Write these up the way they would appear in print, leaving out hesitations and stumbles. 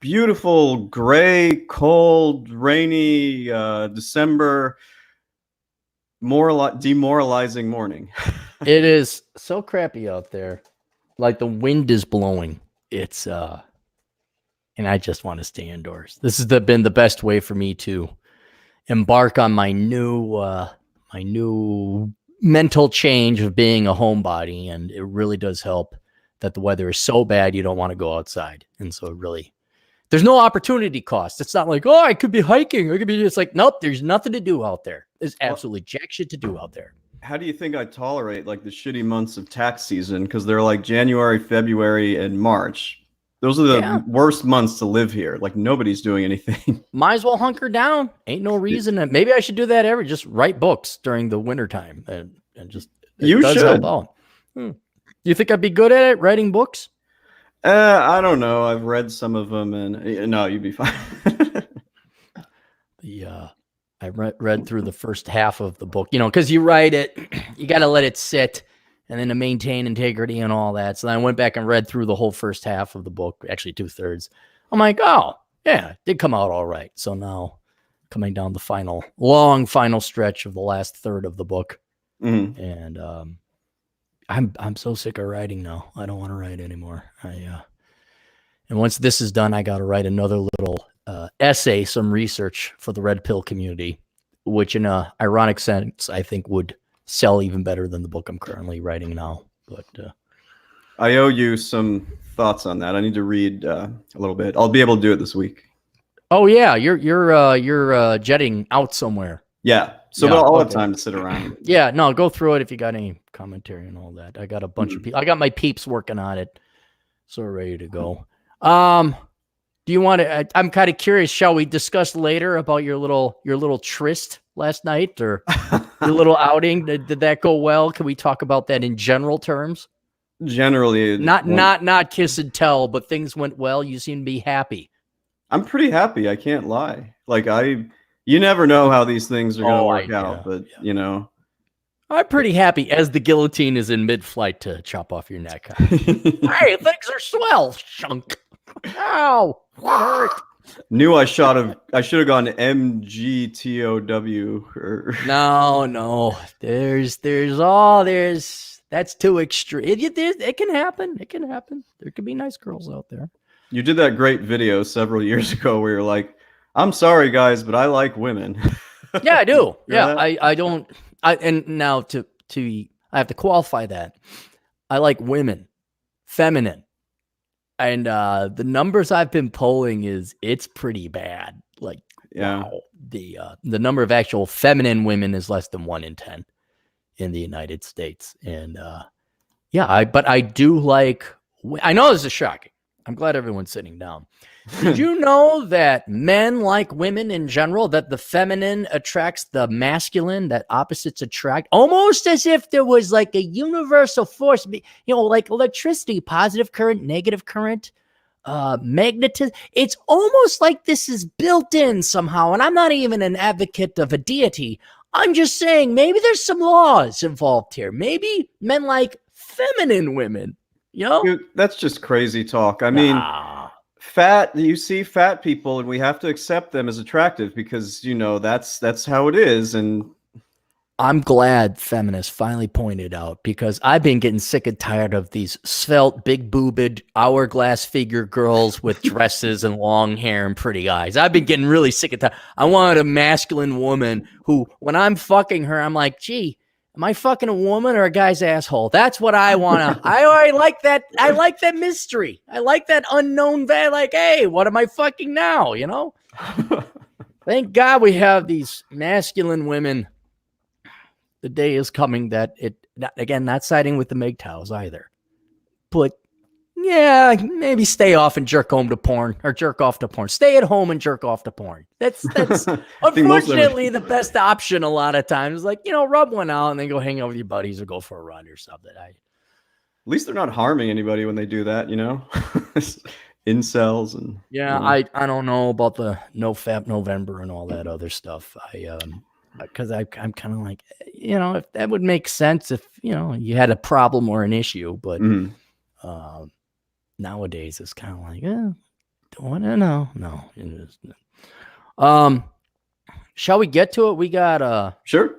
beautiful, gray, cold, rainy December, demoralizing morning. It is so crappy out there. Like the wind is blowing. It's and I just want to stay indoors. This has been the best way for me to embark on my new mental change of being a homebody, and it really does help that the weather is so bad you don't want to go outside. And so there's no opportunity cost. It's not like, oh, I could be hiking. I could be just like, nope, there's nothing to do out there. There's absolutely jack shit to do out there. How do you think I tolerate like the shitty months of tax season? Because they're like January, February, and March. Those are the worst months to live here. Like nobody's doing anything. Might as well hunker down. Ain't no reason. Maybe I should do that just write books during the wintertime and just you should. Help out. You think I'd be good at it, writing books? I don't know. I've read some of them, and no, you'd be fine. I read through the first half of the book, because you write it, you got to let it sit, and then to maintain integrity and all that. So then I went back and read through the whole first half of the book, actually 2/3. I'm like, oh, yeah, it did come out all right. So now coming down the long final stretch of the last third of the book. Mm-hmm. And I'm so sick of writing now. I don't want to write anymore. And once this is done, I got to write another little essay, some research for the Red Pill community, which in a ironic sense, I think would sell even better than the book I'm currently writing now. But I owe you some thoughts on that. I need to read a little bit. I'll be able to do it this week. Oh yeah, you're jetting out somewhere. Yeah, so I'll have time to sit around. Yeah, no, go through it if you got any commentary and all that. I got a bunch of people. I got my peeps working on it, so we're ready to go. Do you want to? I'm kind of curious. Shall we discuss later about your little tryst last night or your little outing? Did that go well? Can we talk about that in general terms? Generally, not kiss and tell, but things went well. You seem to be happy. I'm pretty happy. I can't lie. Like you never know how these things are going to work out, but I'm pretty happy as the guillotine is in mid-flight to chop off your neck. Hey, things are swell, shunk. Ow, what hurt? Knew I should have gone to MGTOW. No. That's too extreme. It can happen. It can happen. There could be nice girls out there. You did that great video several years ago where you're like, I'm sorry guys, but I like women. Yeah, I do. Yeah, I don't. And now I have to qualify that. I like women, feminine. And the numbers I've been polling it's pretty bad. Like, wow, the number of actual feminine women is less than 1 in 10 in the United States. And but I do like. I know this is shocking. I'm glad everyone's sitting down. Did you know that men like women in general? That the feminine attracts the masculine. That opposites attract. Almost as if there was like a universal force. Like electricity, positive current, negative current, magnetism. It's almost like this is built in somehow. And I'm not even an advocate of a deity. I'm just saying maybe there's some laws involved here. Maybe men like feminine women. Dude, that's just crazy talk. I mean, you see fat people and we have to accept them as attractive because, that's how it is. And I'm glad feminists finally pointed out because I've been getting sick and tired of these svelte, big boobed, hourglass figure girls with dresses and long hair and pretty eyes. I've been getting really sick and tired. I wanted a masculine woman who, when I'm fucking her, I'm like, gee, am I fucking a woman or a guy's asshole? That's what I want to. I like that. I like that mystery. I like that unknown value. Like, hey, what am I fucking now? Thank God we have these masculine women. The day is coming that not siding with the MGTOWs either. But yeah, maybe stay off and jerk home to porn or jerk off to porn. Stay at home and jerk off to porn. That's unfortunately the best option a lot of times. Like, rub one out and then go hang out with your buddies or go for a run or something. At least they're not harming anybody when they do that, Incels and I don't know about the no fap November and all that other stuff. Because I'm kind of like, if that would make sense if you had a problem or an issue, but nowadays it's kind of like, No. Shall we get to it? We got Sure.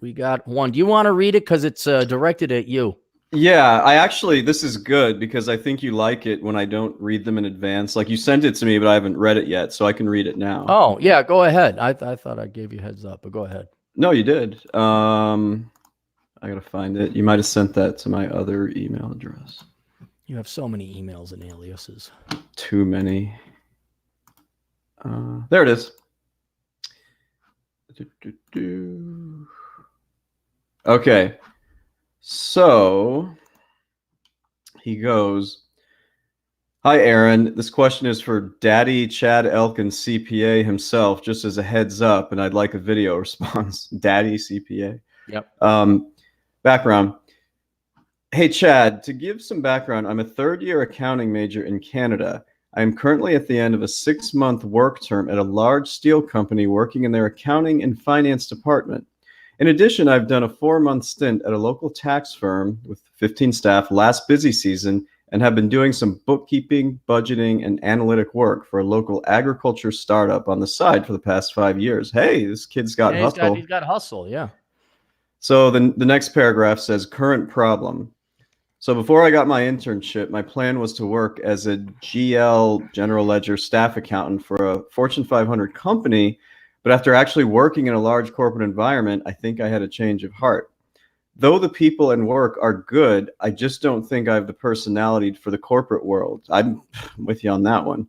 We got one. Do you want to read it? Because it's directed at you. Yeah, this is good because I think you like it when I don't read them in advance. Like you sent it to me, but I haven't read it yet, so I can read it now. Oh, yeah, go ahead. I thought I gave you a heads up, but go ahead. No, you did. I gotta find it. You might have sent that to my other email address. You have so many emails and aliases. Too many. There it is. Okay. So he goes, "Hi, Aaron. This question is for Daddy Chad Elkin, CPA himself, just as a heads up, and I'd like a video response." Daddy CPA. Yep. Background. Hey, Chad, to give some background, I'm a third-year accounting major in Canada. I am currently at the end of a 6-month work term at a large steel company working in their accounting and finance department. In addition, I've done a 4-month stint at a local tax firm with 15 staff last busy season and have been doing some bookkeeping, budgeting, and analytic work for a local agriculture startup on the side for the past 5 years. Hey, this kid's got hustle. He's got hustle, yeah. So the next paragraph says, current problem. So before I got my internship, my plan was to work as a GL, general ledger staff accountant for a Fortune 500 company. But after actually working in a large corporate environment, I think I had a change of heart. Though the people and work are good, I just don't think I have the personality for the corporate world. I'm with you on that one.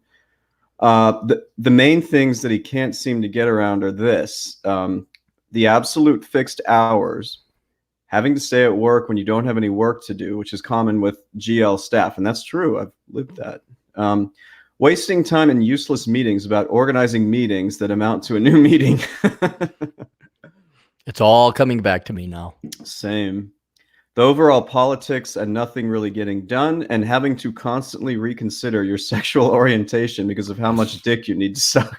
The main things that he can't seem to get around are this. The absolute fixed hours, having to stay at work when you don't have any work to do, which is common with GL staff. And that's true. I've lived that. Wasting time in useless meetings about organizing meetings that amount to a new meeting. It's all coming back to me now. Same. The overall politics and nothing really getting done, and having to constantly reconsider your sexual orientation because of how much dick you need to suck.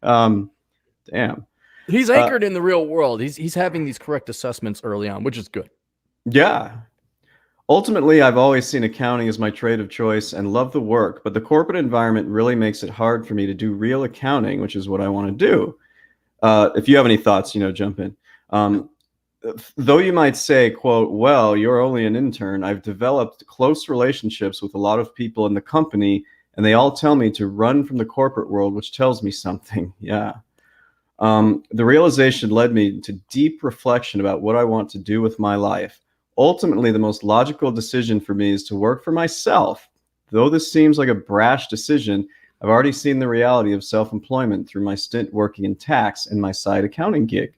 Damn. He's anchored in the real world. He's having these correct assessments early on, which is good. Yeah. Ultimately, I've always seen accounting as my trade of choice and love the work, but the corporate environment really makes it hard for me to do real accounting, which is what I want to do. If you have any thoughts, jump in. Though you might say, quote, well, you're only an intern, I've developed close relationships with a lot of people in the company, and they all tell me to run from the corporate world, which tells me something. Yeah. The realization led me to deep reflection about what I want to do with my life. Ultimately, the most logical decision for me is to work for myself. Though this seems like a brash decision, I've already seen the reality of self-employment through my stint working in tax and my side accounting gig.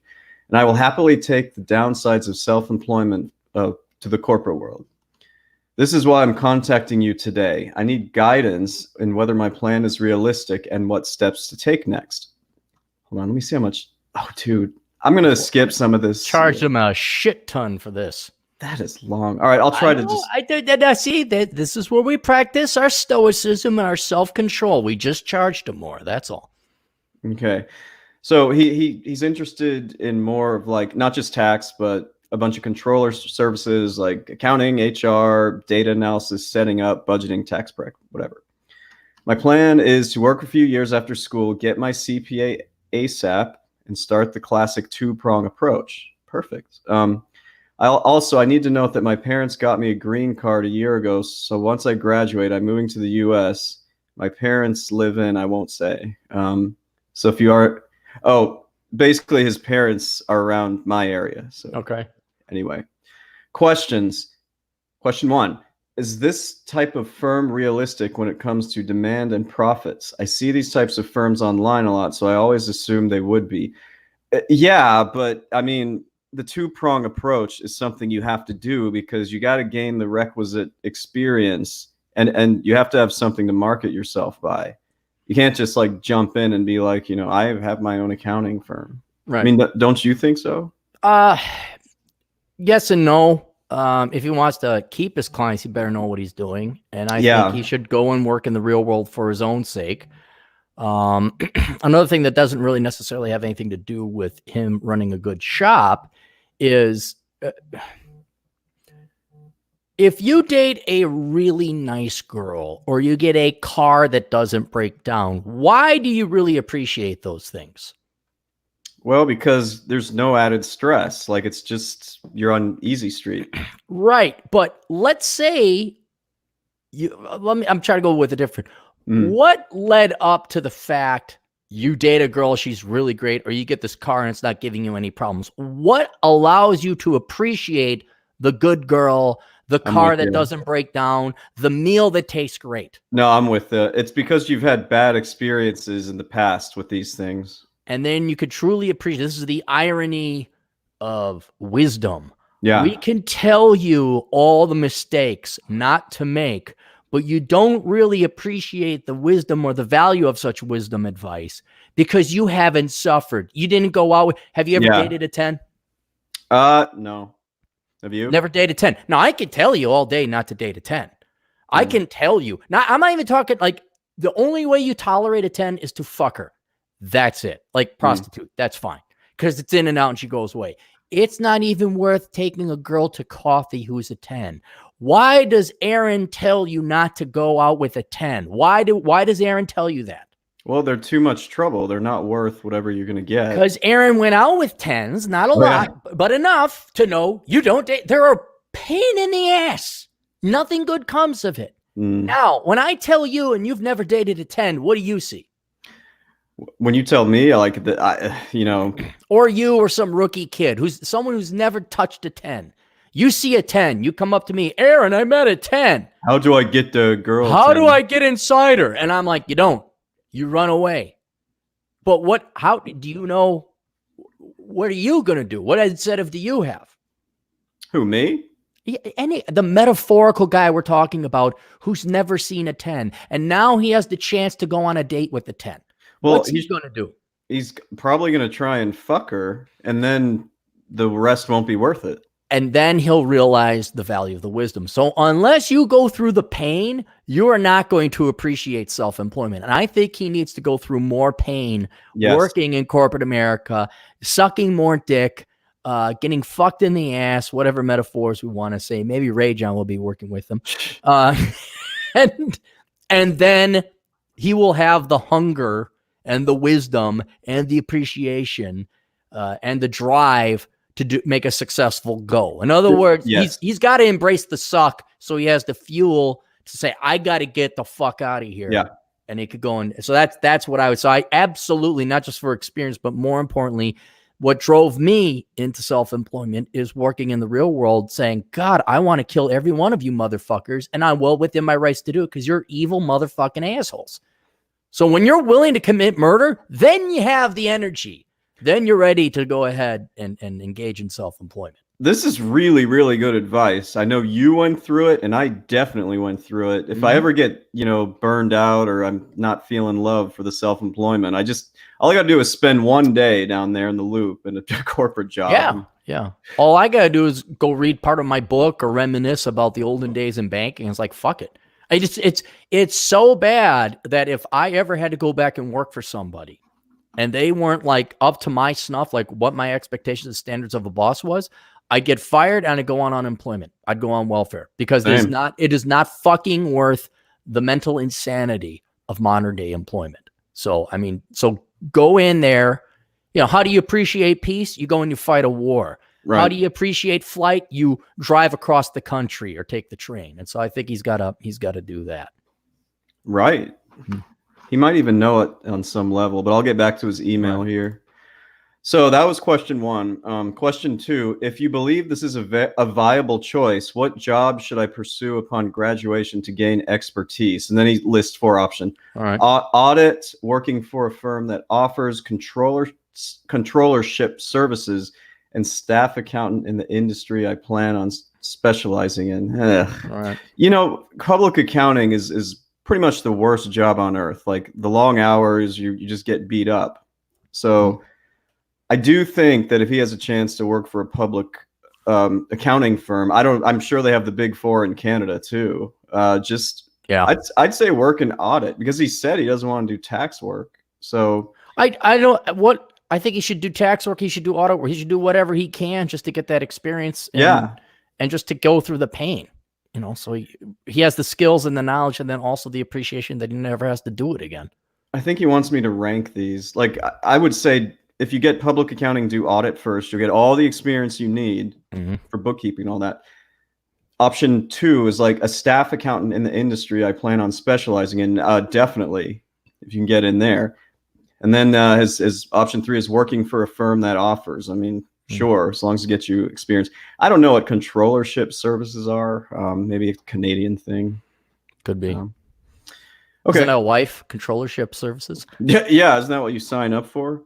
And I will happily take the downsides of self-employment to the corporate world. This is why I'm contacting you today. I need guidance in whether my plan is realistic and what steps to take next. Hold on, let me see how much. Oh, dude, I'm going to skip some of this. Charge them a shit ton for this. That is long. All right, I'll try to just. I see that this is where we practice our stoicism and our self-control. We just charged him more. That's all. Okay, so he's interested in more of like not just tax, but a bunch of controller services like accounting, HR, data analysis, setting up, budgeting, tax prep, whatever. My plan is to work a few years after school, get my CPA ASAP, and start the classic 2-prong approach. Perfect. I need to note that my parents got me a green card a year ago. So once I graduate, I'm moving to the US. My parents live in, I won't say. So if you are, basically his parents are around my area. So okay. Anyway, questions. Question 1. Is this type of firm realistic when it comes to demand and profits? I see these types of firms online a lot, so I always assume they would be. Yeah, but I mean, the 2-prong approach is something you have to do because you got to gain the requisite experience and you have to have something to market yourself by. You can't just like jump in and be like, I have my own accounting firm. Right. I mean, don't you think so? Yes and no. If he wants to keep his clients, he better know what he's doing. And I think he should go and work in the real world for his own sake. Another thing that doesn't really necessarily have anything to do with him running a good shop is If you date a really nice girl or you get a car that doesn't break down, why do you really appreciate those things? Well, because there's no added stress. Like it's just you're on easy street. Right. But let's say I'm trying to go with a different. What led up to the fact you date a girl, she's really great, or you get this car and it's not giving you any problems? What allows you to appreciate the good girl, the car that doesn't break down, the meal that tastes great? No, I'm with it. It's because you've had bad experiences in the past with these things. And then you could truly appreciate, this is the irony of wisdom. Yeah. We can tell you all the mistakes not to make, but you don't really appreciate the wisdom or the value of such wisdom advice because you haven't suffered. You didn't go out with, have you ever dated a 10? No. Have you? Never dated 10. Now, I can tell you all day not to date a 10. I can tell you. Now, I'm not even talking like the only way you tolerate a 10 is to fuck her. That's it. Like prostitute. That's fine. Because it's in and out and she goes away. It's not even worth taking a girl to coffee who's a 10. Why does Aaron tell you not to go out with a 10? Why does Aaron tell you that? Well, they're too much trouble. They're not worth whatever you're going to get. Because Aaron went out with 10s, not a lot, but enough to know you don't date. They're a pain in the ass. Nothing good comes of it. Now, when I tell you and you've never dated a 10, what do you see? When you tell me, I like that, or you or some rookie kid someone who's never touched a 10. You see a 10, you come up to me, Aaron, I met a 10. How do I get the girl? How do I get inside her? And I'm like, you don't. You run away. But how do you know? What are you going to do? What incentive do you have? Who, me? The metaphorical guy we're talking about who's never seen a 10. And now he has the chance to go on a date with a 10. Well, what's he going to do? He's probably going to try and fuck her, and then the rest won't be worth it. And then he'll realize the value of the wisdom. So unless you go through the pain, you are not going to appreciate self-employment. And I think he needs to go through more pain working in corporate America, sucking more dick, getting fucked in the ass, whatever metaphors we want to say. Maybe Ray John will be working with him. And then he will have the hunger and the wisdom and the appreciation and the drive to make a successful go. In other words, he's got to embrace the suck so he has the fuel to say, I got to get the fuck out of here. Yeah. And he could go in. So that's what I would say. I absolutely, not just for experience, but more importantly, what drove me into self-employment is working in the real world saying, God, I want to kill every one of you motherfuckers. And I'm well within my rights to do it because you're evil motherfucking assholes. So when you're willing to commit murder, then you have the energy. Then you're ready to go ahead and engage in self-employment. This is really, really good advice. I know you went through it, and I definitely went through it. If I ever get, burned out or I'm not feeling love for the self-employment, all I got to do is spend one day down there in the loop in a corporate job. Yeah. All I got to do is go read part of my book or reminisce about the olden days in banking. It's like, fuck it. It's so bad that if I ever had to go back and work for somebody and they weren't like up to my snuff, like what my expectations and standards of a boss was, I'd get fired and I'd go on unemployment. I'd go on welfare because it is not fucking worth the mental insanity of modern day employment. So, so go in there. How do you appreciate peace? You go and you fight a war. Right. How do you appreciate flight? You drive across the country or take the train. And so I think he's got to do that. Right. Mm-hmm. He might even know it on some level, but I'll get back to his email here. So that was question 1. Question 2, if you believe this is a viable choice, what job should I pursue upon graduation to gain expertise? And then he lists 4 options. All right. Audit, working for a firm that offers controllership services, and staff accountant in the industry I plan on specializing in. All right. Public accounting is pretty much the worst job on earth. Like the long hours, you just get beat up. So I do think that if he has a chance to work for a public accounting firm, I'm sure they have the Big 4 in Canada too. I'd say work in audit because he said he doesn't want to do tax work. So I think he should do tax work. He should do audit work. He should do whatever he can just to get that experience. And just to go through the pain. So he has the skills and the knowledge, and then also the appreciation that he never has to do it again. I think he wants me to rank these. Like, I would say if you get public accounting, do audit first. You'll get all the experience you need for bookkeeping, all that. Option 2 is like a staff accountant in the industry I plan on specializing in. Definitely, if you can get in there. And then his option 3 is working for a firm that offers. I mean, sure, as long as it gets you experience. I don't know what controllership services are. Maybe a Canadian thing. Could be. Okay. Isn't that a wife? Controllership services? Yeah. Isn't that what you sign up for?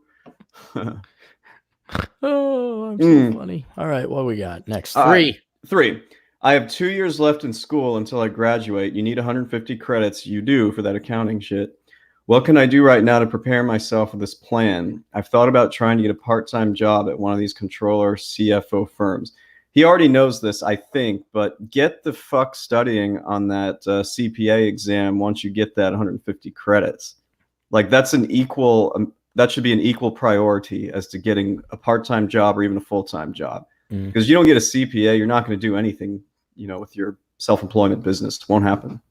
Oh, I'm so funny. All right, what we got next? 3. 3. I have 2 years left in school until I graduate. You need 150 credits. You do for that accounting shit. What can I do right now to prepare myself for this plan? I've thought about trying to get a part-time job at one of these controller CFO firms. He already knows this, I think, but get the fuck studying on that CPA exam once you get that 150 credits. Like, that's an equal, that should be an equal priority as to getting a part-time job or even a full-time job. Because you don't get a CPA, you're not going to do anything, with your self-employment business. It won't happen.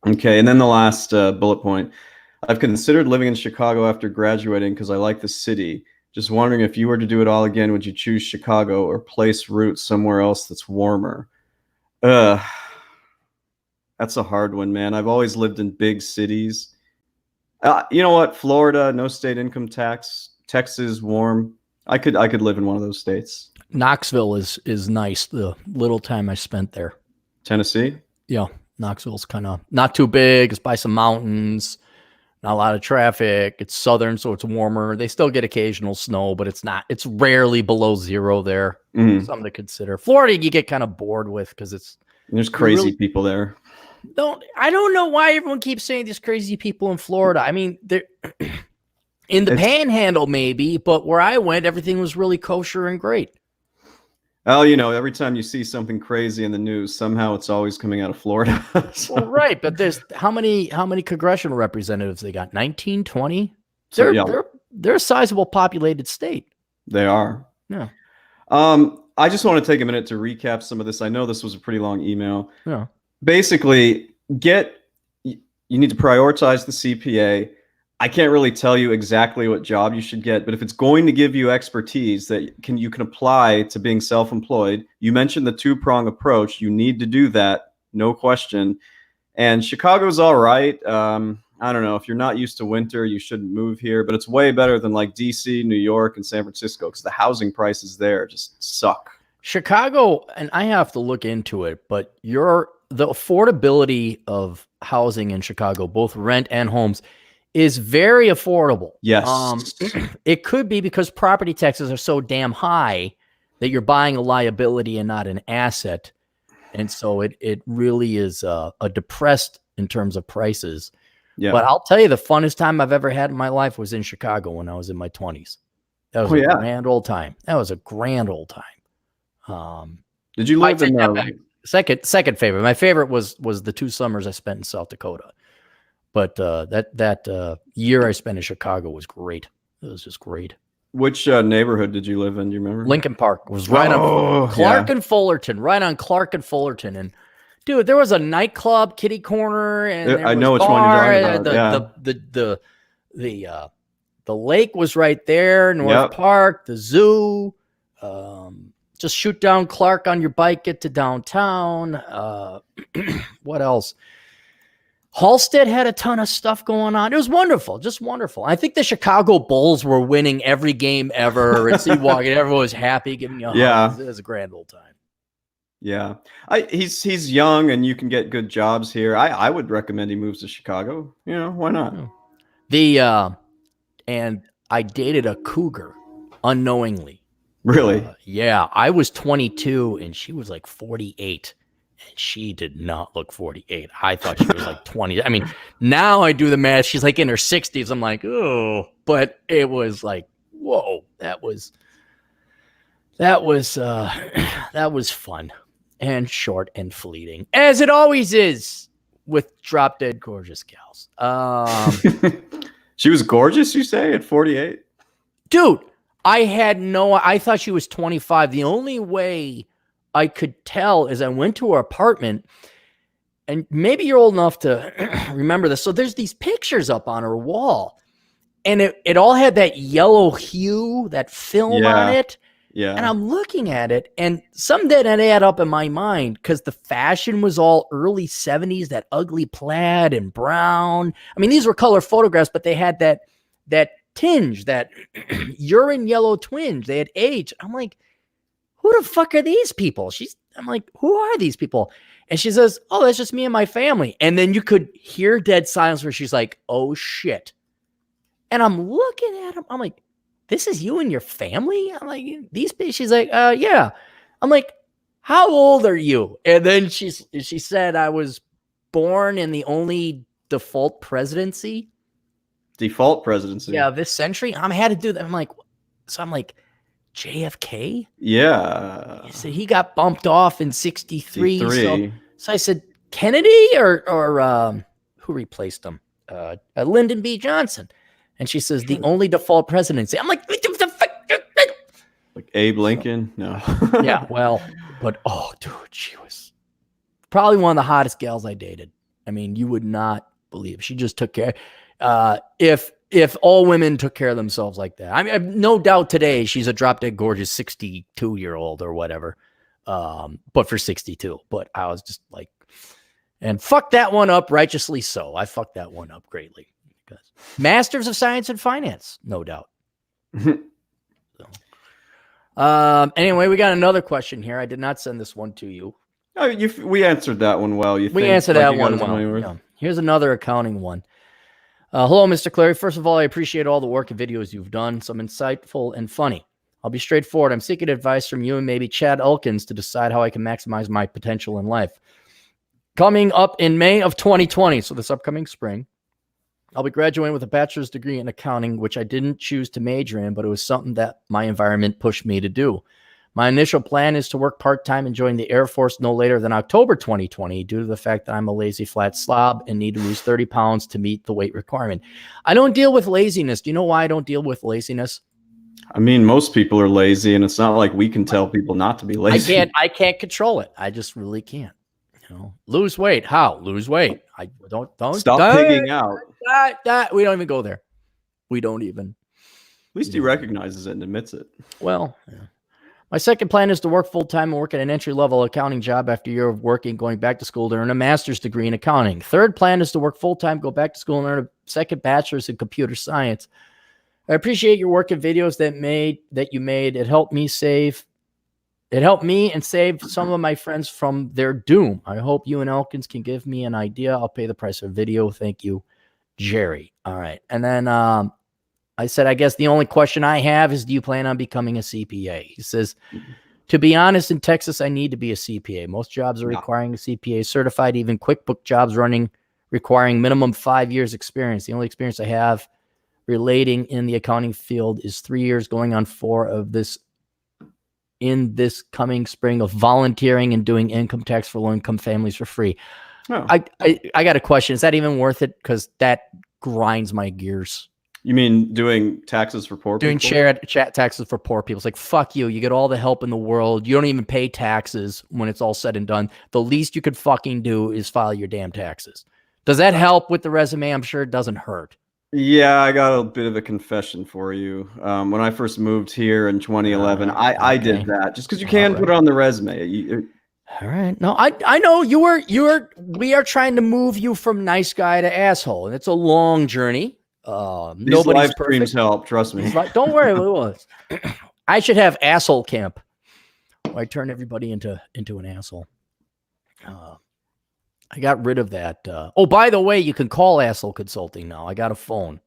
Okay, and then the last bullet point. I've considered living in Chicago after graduating because I like the city. Just wondering, if you were to do it all again, would you choose Chicago or place roots somewhere else that's warmer? That's a hard one, man. I've always lived in big cities. You know what? Florida, no state income tax. Texas, warm. I could live in one of those states. Knoxville is nice. The little time I spent there. Tennessee? Yeah, Knoxville's kind of not too big. It's by some mountains. Not a lot of traffic. It's southern, so it's warmer. They still get occasional snow, but it's rarely below 0 there. Something to consider. Florida, you get kind of bored with because there's crazy people there. I don't know why everyone keeps saying there's crazy people in Florida. I mean, they're in the Panhandle maybe, but where I went, everything was really kosher and great. Well, every time you see something crazy in the news, somehow it's always coming out of Florida. So. Well, right, but there's how many congressional representatives they got? 19, 20? They're a sizable populated state. They are. Yeah. I just want to take a minute to recap some of this. I know this was a pretty long email. Yeah. Basically, you need to prioritize the CPA. I can't really tell you exactly what job you should get, but if it's going to give you expertise that you can apply to being self-employed, you mentioned the 2-prong approach. You need to do that, no question. And Chicago's all right. I don't know, if you're not used to winter, you shouldn't move here, but it's way better than like DC, New York, and San Francisco because the housing prices there just suck. Chicago, and I have to look into it, but the affordability of housing in Chicago, both rent and homes, is very affordable. Yes. It could be because property taxes are so damn high that you're buying a liability and not an asset. And so it really is a depressed in terms of prices. Yeah. But I'll tell you, the funnest time I've ever had in my life was in Chicago when I was in my 20s. That was a grand old time. That was a grand old time. Did you live in second favorite? My favorite was the 2 summers I spent in South Dakota. But that year I spent in Chicago was great. It was just great. Which neighborhood did you live in? Do you remember? Lincoln Park was right on Clark and Fullerton, right on Clark and Fullerton. And dude, there was a nightclub, kitty corner, and I know which one you're talking about. The lake was right there, North Park, the zoo. Just shoot down Clark on your bike, get to downtown. What else? Halstead had a ton of stuff going on. It was wonderful, just wonderful. I think the Chicago Bulls were winning every game ever. And so you walk in, everyone was happy, giving you a hug. It was a grand old time. Yeah, he's young, and you can get good jobs here. I would recommend he moves to Chicago. Why not? And I dated a cougar unknowingly. Really? Yeah, I was 22, and she was like 48. And she did not look 48. I thought she was like 20. I mean, now I do the math. She's like in her 60s. I'm like, oh, but it was like, whoa, that was fun and short and fleeting, as it always is with drop dead gorgeous gals. She was gorgeous, you say, at 48? Dude, I thought she was 25. The only way I could tell as I went to her apartment, and maybe you're old enough to remember this. So there's these pictures up on her wall, and it all had that yellow hue, that film on it. Yeah. And I'm looking at it, and some didn't add up in my mind because the fashion was all early 70s, that ugly plaid and brown. I mean, these were color photographs, but they had that tinge, that urine yellow twinge. They had aged. I'm like, who the fuck are these people? I'm like, who are these people? And she says, oh, that's just me and my family. And then you could hear dead silence where she's like, oh shit. And I'm looking at him. I'm like, this is you and your family? I'm like, she's like, yeah. I'm like, how old are you? And then she said I was born in the only default presidency. Default presidency? Yeah, this century. I had to do that. I'm like, JFK? Yeah. He said he got bumped off in 63. So I said, Kennedy or who replaced him? Lyndon B. Johnson. And she says, the only default presidency. I'm like, like Abe Lincoln? No. Yeah, well, but oh, dude, she was probably one of the hottest gals I dated. I mean, you would not believe. She just took care. If all women took care of themselves like that, I mean, I've no doubt today she's a drop dead gorgeous 62-year-old or whatever. But for 62. But I was just like, and fuck that one up, righteously so. I fucked that one up greatly. Because Masters of Science and Finance, no doubt. Anyway, we got another question here. I did not send this one to you. Oh, we answered that one well. We answered that one well. Yeah. Here's another accounting one. Hello, Mr. Clary. First of all, I appreciate all the work and videos you've done. Some insightful and funny. I'll be straightforward. I'm seeking advice from you and maybe Chad Elkins to decide how I can maximize my potential in life. Coming up in May of 2020, so this upcoming spring, I'll be graduating with a bachelor's degree in accounting, which I didn't choose to major in, but it was something that my environment pushed me to do. My initial plan is to work part-time and join the Air Force no later than October 2020 due to the fact that I'm a lazy flat slob and need to lose 30 pounds to meet the weight requirement. I don't deal with laziness. Do you know why I don't deal with laziness? I mean, most people are lazy, and it's not like we can tell people not to be lazy. I can't control it. I just really can't. Lose weight. How? Lose weight. I don't stop pigging out. We don't even go there. We don't even. At least he recognizes it and admits it. Well, yeah. My second plan is to work full-time and work at an entry-level accounting job after a year of working, going back to school to earn a master's degree in accounting. Third plan is to work full-time, go back to school and earn a second bachelor's in computer science. I appreciate your work and videos that you made. It helped me and save some of my friends from their doom. I hope you and Elkins can give me an idea. I'll pay the price of video. Thank you, Jerry. All right. And then I said, I guess the only question I have is, do you plan on becoming a CPA? He says, to be honest, in Texas, I need to be a CPA. Most jobs are requiring a CPA certified, even QuickBook jobs requiring minimum 5 years experience. The only experience I have relating in the accounting field is 3 years going on 4 of this in this coming spring of volunteering and doing income tax for low-income families for free. Oh. I got a question. Is that even worth it? Because that grinds my gears. You mean doing taxes for poor people? Doing chat taxes for poor people. It's like, fuck you. You get all the help in the world. You don't even pay taxes when it's all said and done. The least you could fucking do is file your damn taxes. Does that help with the resume? I'm sure it doesn't hurt. Yeah, I got a bit of a confession for you. When I first moved here in 2011, I did that just because you can put it on the resume. All right. No, I know we are trying to move you from nice guy to asshole, and it's a long journey. These live streams help, trust me. Don't worry, I should have asshole camp. I turn everybody into an asshole. I got rid of that. Oh, by the way, you can call Asshole Consulting now. I got a phone.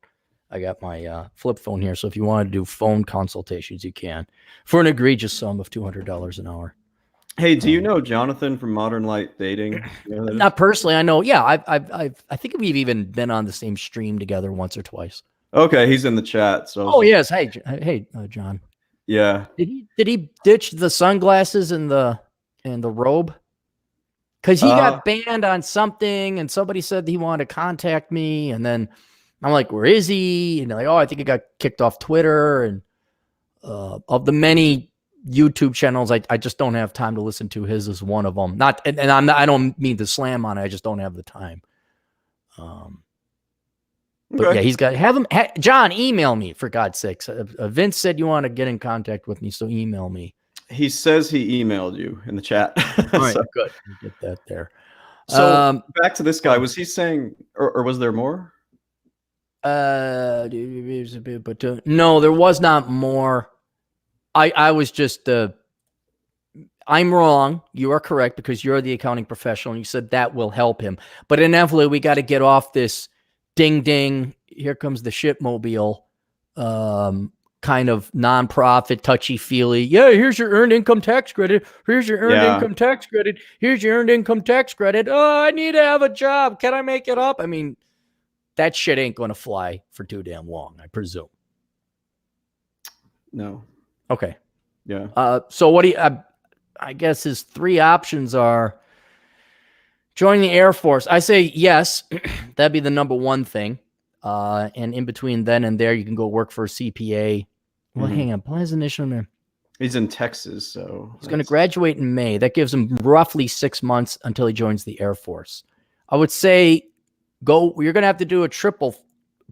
I got my flip phone here. So if you want to do phone consultations, you can for an egregious sum of $200 an hour. Hey, do you know Jonathan from Modern Light Dating? Not personally. I know. Yeah, I think we've even been on the same stream together once or twice. Okay, he's in the chat. So. Oh yes. Hey, John. Yeah. Did he ditch the sunglasses and the robe? Because he got banned on something, and somebody said he wanted to contact me, and then I'm like, "Where is he?" And they're like, "Oh, I think he got kicked off Twitter." And of the many YouTube channels. I just don't have time to listen to. His is one of them. Not, and I'm not, I don't mean to slam on it. I just don't have the time. But yeah, he's got, John, email me for God's sakes. Vince said you want to get in contact with me, so email me. He says he emailed you in the chat. All right, so, good. Get that there. So back to this guy. Was he saying, or was there more? No, there was not more. I was just, I'm wrong. You are correct because you're the accounting professional and you said that will help him. But inevitably, we got to get off this ding, ding, here comes the shipmobile kind of nonprofit, touchy-feely. Yeah, here's your earned income tax credit. Here's your earned income tax credit. Here's your earned income tax credit. Oh, I need to have a job. Can I make it up? I mean, that shit ain't going to fly for too damn long, I presume. No. Okay. Yeah. So what do you, I guess his three options are joining the Air Force. I say yes. That'd be the number one thing. And in between then and there, you can go work for a CPA. Well, hang on. Plans initial. He's in Texas, so he's going to graduate in May. That gives him roughly 6 months until he joins the Air Force. I would say you're going to have to do a triple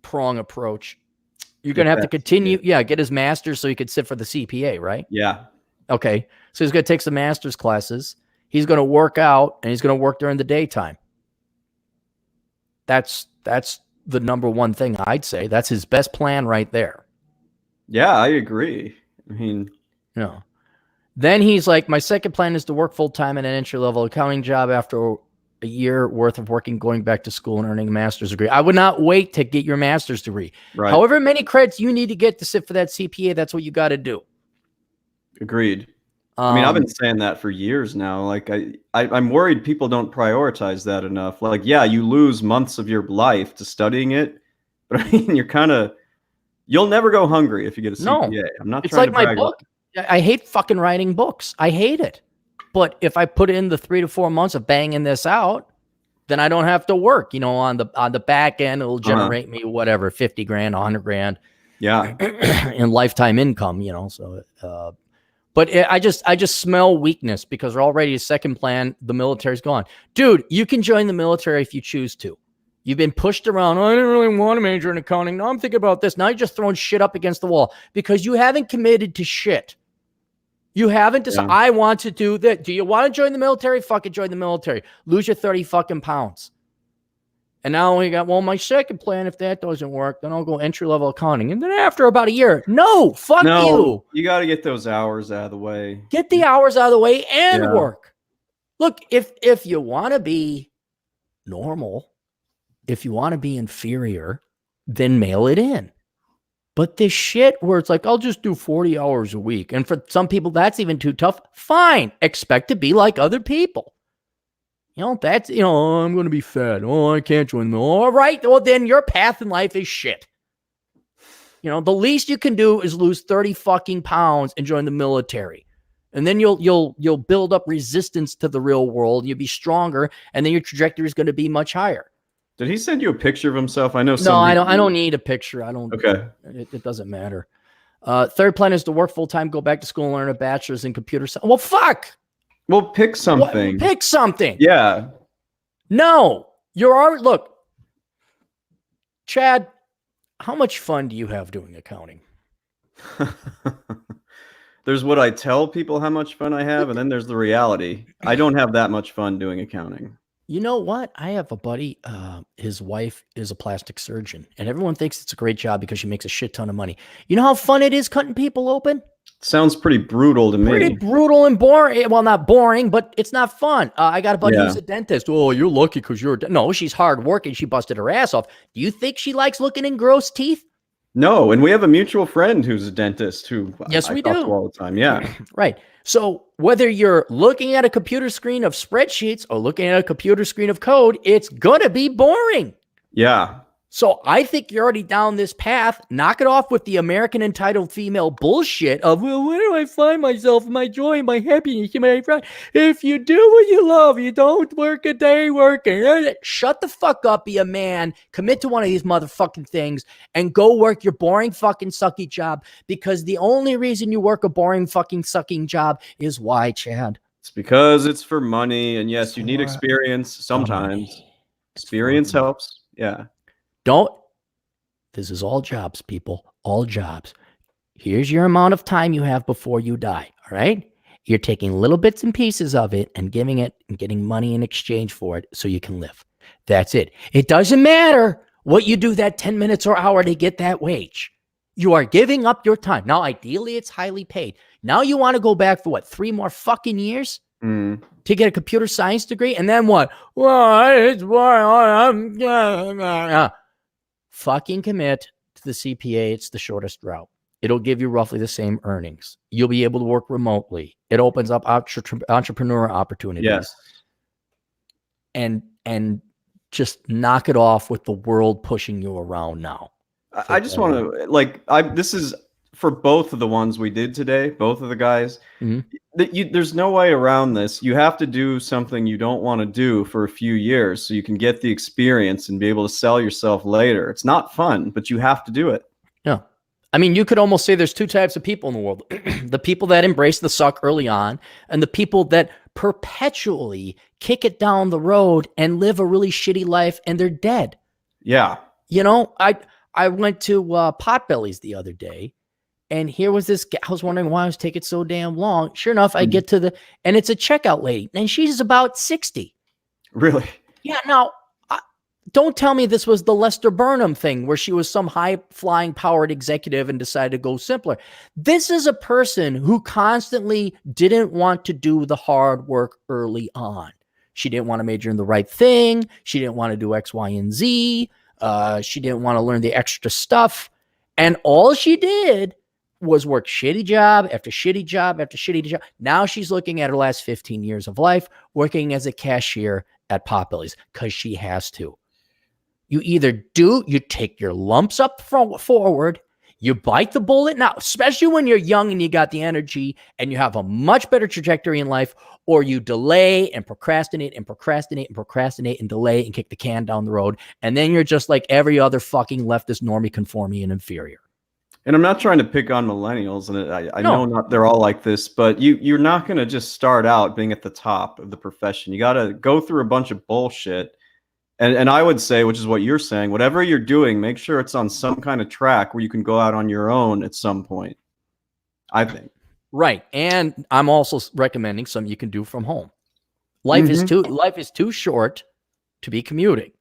prong approach. You're going to have to continue. Yeah. Get his master's so he could sit for the CPA, right? Yeah. Okay. So he's going to take some master's classes. He's going to work out and he's going to work during the daytime. That's the number one thing I'd say. That's his best plan right there. Yeah, I agree. I mean, Then he's like, my second plan is to work full-time in an entry-level accounting job after a year worth of working, going back to school and earning a master's degree. I would not wait to get your master's degree. Right. However many credits you need to get to sit for that CPA, that's what you got to do. Agreed. I mean, I've been saying that for years now. Like, I'm worried people don't prioritize that enough. Like, yeah, you lose months of your life to studying it, but I mean, you'll never go hungry if you get a CPA. No, I'm not it's trying like to my book. I hate fucking writing books. I hate it. But if I put in the 3 to 4 months of banging this out, then I don't have to work. On the back end, it'll generate me whatever, 50 grand, 100 grand. Yeah, in lifetime income. So. But I just smell weakness because we're already a second plan. The military's gone. Dude, you can join the military if you choose to. You've been pushed around. Oh, I didn't really want to major in accounting. No, I'm thinking about this. Now you're just throwing shit up against the wall because you haven't committed to shit. You haven't decided, I want to do that. Do you want to join the military? Fucking join the military. Lose your 30 fucking pounds. And now we got, my second plan, if that doesn't work, then I'll go entry-level accounting. And then after about a year, fuck you. You got to get those hours out of the way. Get the hours out of the way and work. Look, if you want to be normal, if you want to be inferior, then mail it in. But this shit where it's like, I'll just do 40 hours a week. And for some people, that's even too tough. Fine. Expect to be like other people. That's, I'm going to be fat. Oh, I can't join them. All right. Well, then your path in life is shit. The least you can do is lose 30 fucking pounds and join the military. And then you'll build up resistance to the real world. You'll be stronger. And then your trajectory is going to be much higher. Did he send you a picture of himself? I know. No, I don't need a picture. I don't. Okay. It doesn't matter. Third plan is to work full time, go back to school and learn a bachelor's in computer science. Well, fuck. Well, pick something. Pick something. Yeah. No, you're already, look, Chad, how much fun do you have doing accounting? There's what I tell people how much fun I have, and then there's the reality. I don't have that much fun doing accounting. You know what? I have a buddy, his wife is a plastic surgeon, and everyone thinks it's a great job because she makes a shit ton of money. You know how fun it is cutting people open? Sounds pretty brutal to me. Pretty brutal and boring. Well, not boring, but it's not fun. I got a buddy who's a dentist. Oh, you're lucky because you're no, she's hardworking. She busted her ass off. Do you think she likes looking in gross teeth? No, and we have a mutual friend who's a dentist who I we talk do to all the time. Yeah. Right. So whether you're looking at a computer screen of spreadsheets or looking at a computer screen of code, it's going to be boring. Yeah. So I think you're already down this path. Knock it off with the American entitled female bullshit of, well, where do I find myself, my joy, my happiness, my friend? If you do what you love, you don't work a day working. Shut the fuck up, be a man, commit to one of these motherfucking things, and go work your boring fucking sucky job, because the only reason you work a boring fucking sucking job is why, Chad? It's because it's for money, and yes, you need experience sometimes. Experience helps. Yeah. This is all jobs, people, all jobs. Here's your amount of time you have before you die. All right. You're taking little bits and pieces of it and giving it and getting money in exchange for it so you can live. That's it. It doesn't matter what you do that 10 minutes or hour to get that wage. You are giving up your time. Now, ideally, it's highly paid. Now you want to go back for what, 3 more fucking years to get a computer science degree? And then what? Well, it's fucking commit to the CPA. It's the shortest route. It'll give you roughly the same earnings. You'll be able to work remotely. It opens up entrepreneur opportunities. Yes. And just knock it off with the world pushing you around now. I just want to, this is for both of the ones we did today, both of the guys. There's no way around this. You have to do something you don't want to do for a few years so you can get the experience and be able to sell yourself later. It's not fun, but you have to do it. Yeah. I mean, you could almost say there's 2 types of people in the world. The people that embrace the suck early on, and the people that perpetually kick it down the road and live a really shitty life, and they're dead. Yeah. You know, I went to Potbelly's the other day, and here was this guy. I was wondering why it was taking so damn long. Sure enough, I get to and it's a checkout lady, and she's about 60. Really? Yeah. Now, don't tell me this was the Lester Burnham thing where she was some high-flying powered executive and decided to go simpler. This is a person who constantly didn't want to do the hard work early on. She didn't want to major in the right thing. She didn't want to do X, Y, and Z. She didn't want to learn the extra stuff. And all she did was work shitty job after shitty job after shitty job. Now she's looking at her last 15 years of life working as a cashier at Potbelly's because she has to. You either you take your lumps up forward, you bite the bullet now, especially when you're young and you got the energy and you have a much better trajectory in life, or you delay and procrastinate and procrastinate and procrastinate and delay and kick the can down the road. And then you're just like every other fucking leftist normie, conformie, and inferior. And I'm not trying to pick on millennials, and I know not they're all like this, but you're not going to just start out being at the top of the profession. You got to go through a bunch of bullshit. And I would say, which is what you're saying, whatever you're doing, make sure it's on some kind of track where you can go out on your own at some point, I think. Right. And I'm also recommending something you can do from home. Life is too short to be commuting.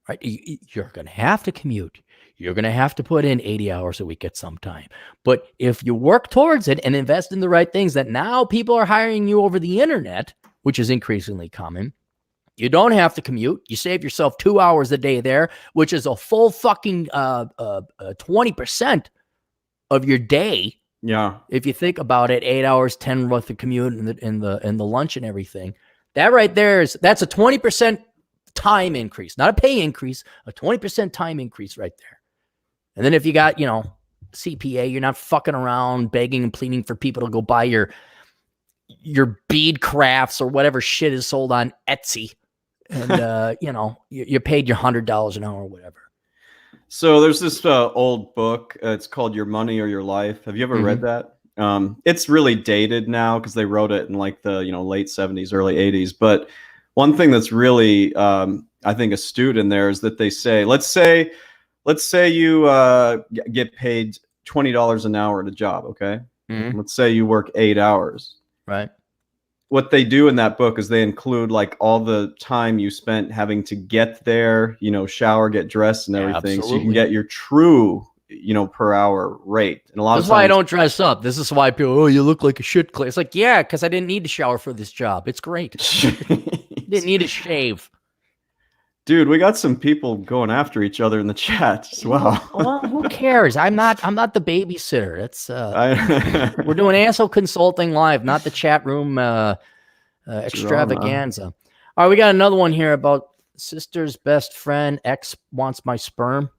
Right? You're going to have to commute. You're going to have to put in 80 hours a week at some time. But if you work towards it and invest in the right things, that now people are hiring you over the internet, which is increasingly common, you don't have to commute. You save yourself 2 hours a day there, which is a full fucking 20% of your day. Yeah. If you think about it, 8 hours, 10 worth of commute in the lunch and everything. That right there that's a 20% time increase, not a pay increase, a 20% time increase right there. And then if you got, CPA, you're not fucking around begging and pleading for people to go buy your bead crafts or whatever shit is sold on Etsy. And, you're paid your $100 an hour or whatever. So there's this old book. It's called Your Money or Your Life. Have you ever read that? It's really dated now because they wrote it in like the late 70s, early 80s. But one thing that's really, I think, astute in there is that they say, let's say you get paid $20 an hour at a job, okay? Let's say you work 8 hours. Right. What they do in that book is they include like all the time you spent having to get there, shower, get dressed and everything. So you can get your true, per hour rate. And a lot of times, why I don't dress up. This is why people, you look like a shit clay. It's like, yeah, because I didn't need to shower for this job. It's great. Didn't need to shave. Dude, we got some people going after each other in the chat as well. Well, who cares? I'm not the babysitter. That's we're doing asshole consulting live, not the chat room extravaganza. All right, we got another one here about sister's best friend. Ex wants my sperm.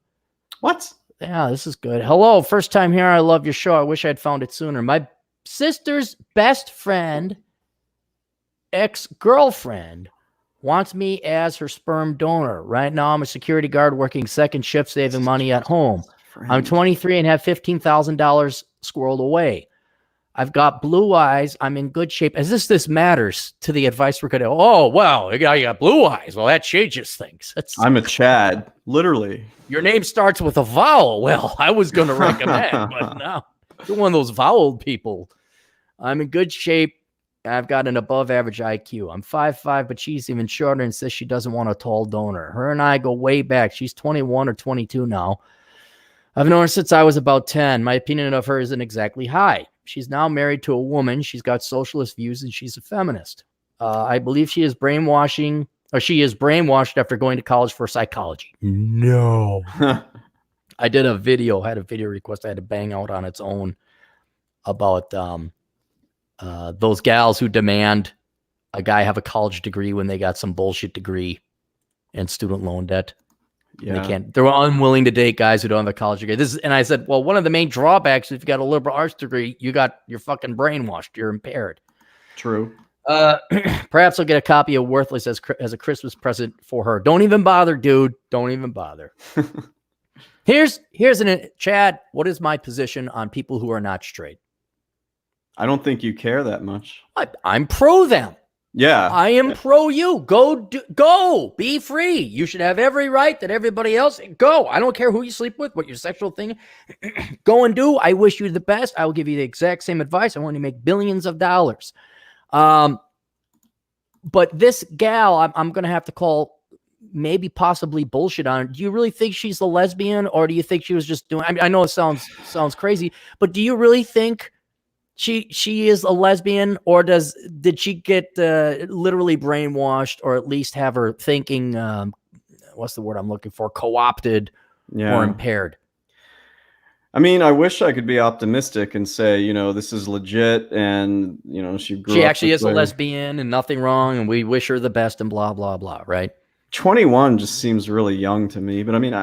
What? Yeah, this is good. Hello, first time here. I love your show. I wish I'd found it sooner. My sister's best friend, ex-girlfriend, wants me as her sperm donor. Right now, I'm a security guard working second shift, saving money at home. I'm 23 and have $15,000 squirreled away. I've got blue eyes. I'm in good shape. As this matters to the advice we're going to. Oh, well, you got blue eyes. Well, that changes things. I'm a Chad, literally. Your name starts with a vowel. Well, I was going to recommend, but no, you're one of those vowel people. I'm in good shape. I've got an above average IQ. I'm 5'5", but she's even shorter and says she doesn't want a tall donor. Her and I go way back. She's 21 or 22 now. I've known her since I was about 10. My opinion of her isn't exactly high. She's now married to a woman. She's got socialist views and she's a feminist. I believe she is brainwashed after going to college for psychology. No. I had a video request I had to bang out on its own about those gals who demand a guy have a college degree when they got some bullshit degree and student loan debt. Yeah. They're unwilling to date guys who don't have a college degree. And I said, well, one of the main drawbacks, if you got a liberal arts degree, you're fucking brainwashed. You're impaired. True. Perhaps I'll get a copy of Worthless as a Christmas present for her. Don't even bother, dude. Don't even bother. Here's Chad. What is my position on people who are not straight? I don't think you care that much. I'm pro them. Yeah. I am pro you. Go. Be free. You should have every right that everybody else. Go. I don't care who you sleep with, what your sexual thing. Go and do. I wish you the best. I will give you the exact same advice. I want you to make billions of dollars. But this gal, I'm going to have to call maybe possibly bullshit on her. Do you really think she's a lesbian, or do you think she was just doing, I know it sounds crazy, but do you really think she is a lesbian, or did she get literally brainwashed, or at least have her thinking, what's the word I'm looking for, co-opted or impaired? I mean, I wish I could be optimistic and say, this is legit, and she actually is a lesbian and nothing wrong, and we wish her the best and blah blah blah, right? 21 just seems really young to me, but I mean,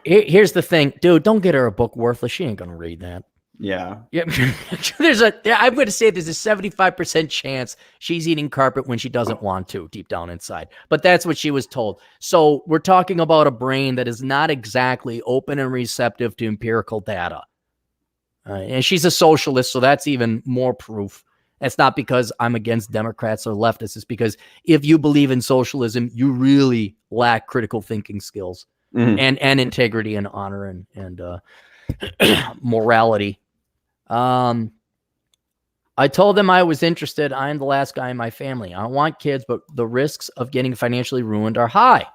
here's the thing, dude. Don't get her a book Worthless. She ain't gonna read that. Yeah. I'm going to say there's a 75% chance she's eating carpet when she doesn't want to, deep down inside. But that's what she was told. So we're talking about a brain that is not exactly open and receptive to empirical data. And she's a socialist, so that's even more proof. It's not because I'm against Democrats or leftists. It's because if you believe in socialism, you really lack critical thinking skills and integrity and honor and morality. I told them I was interested. I am the last guy in my family. I don't want kids, but the risks of getting financially ruined are high.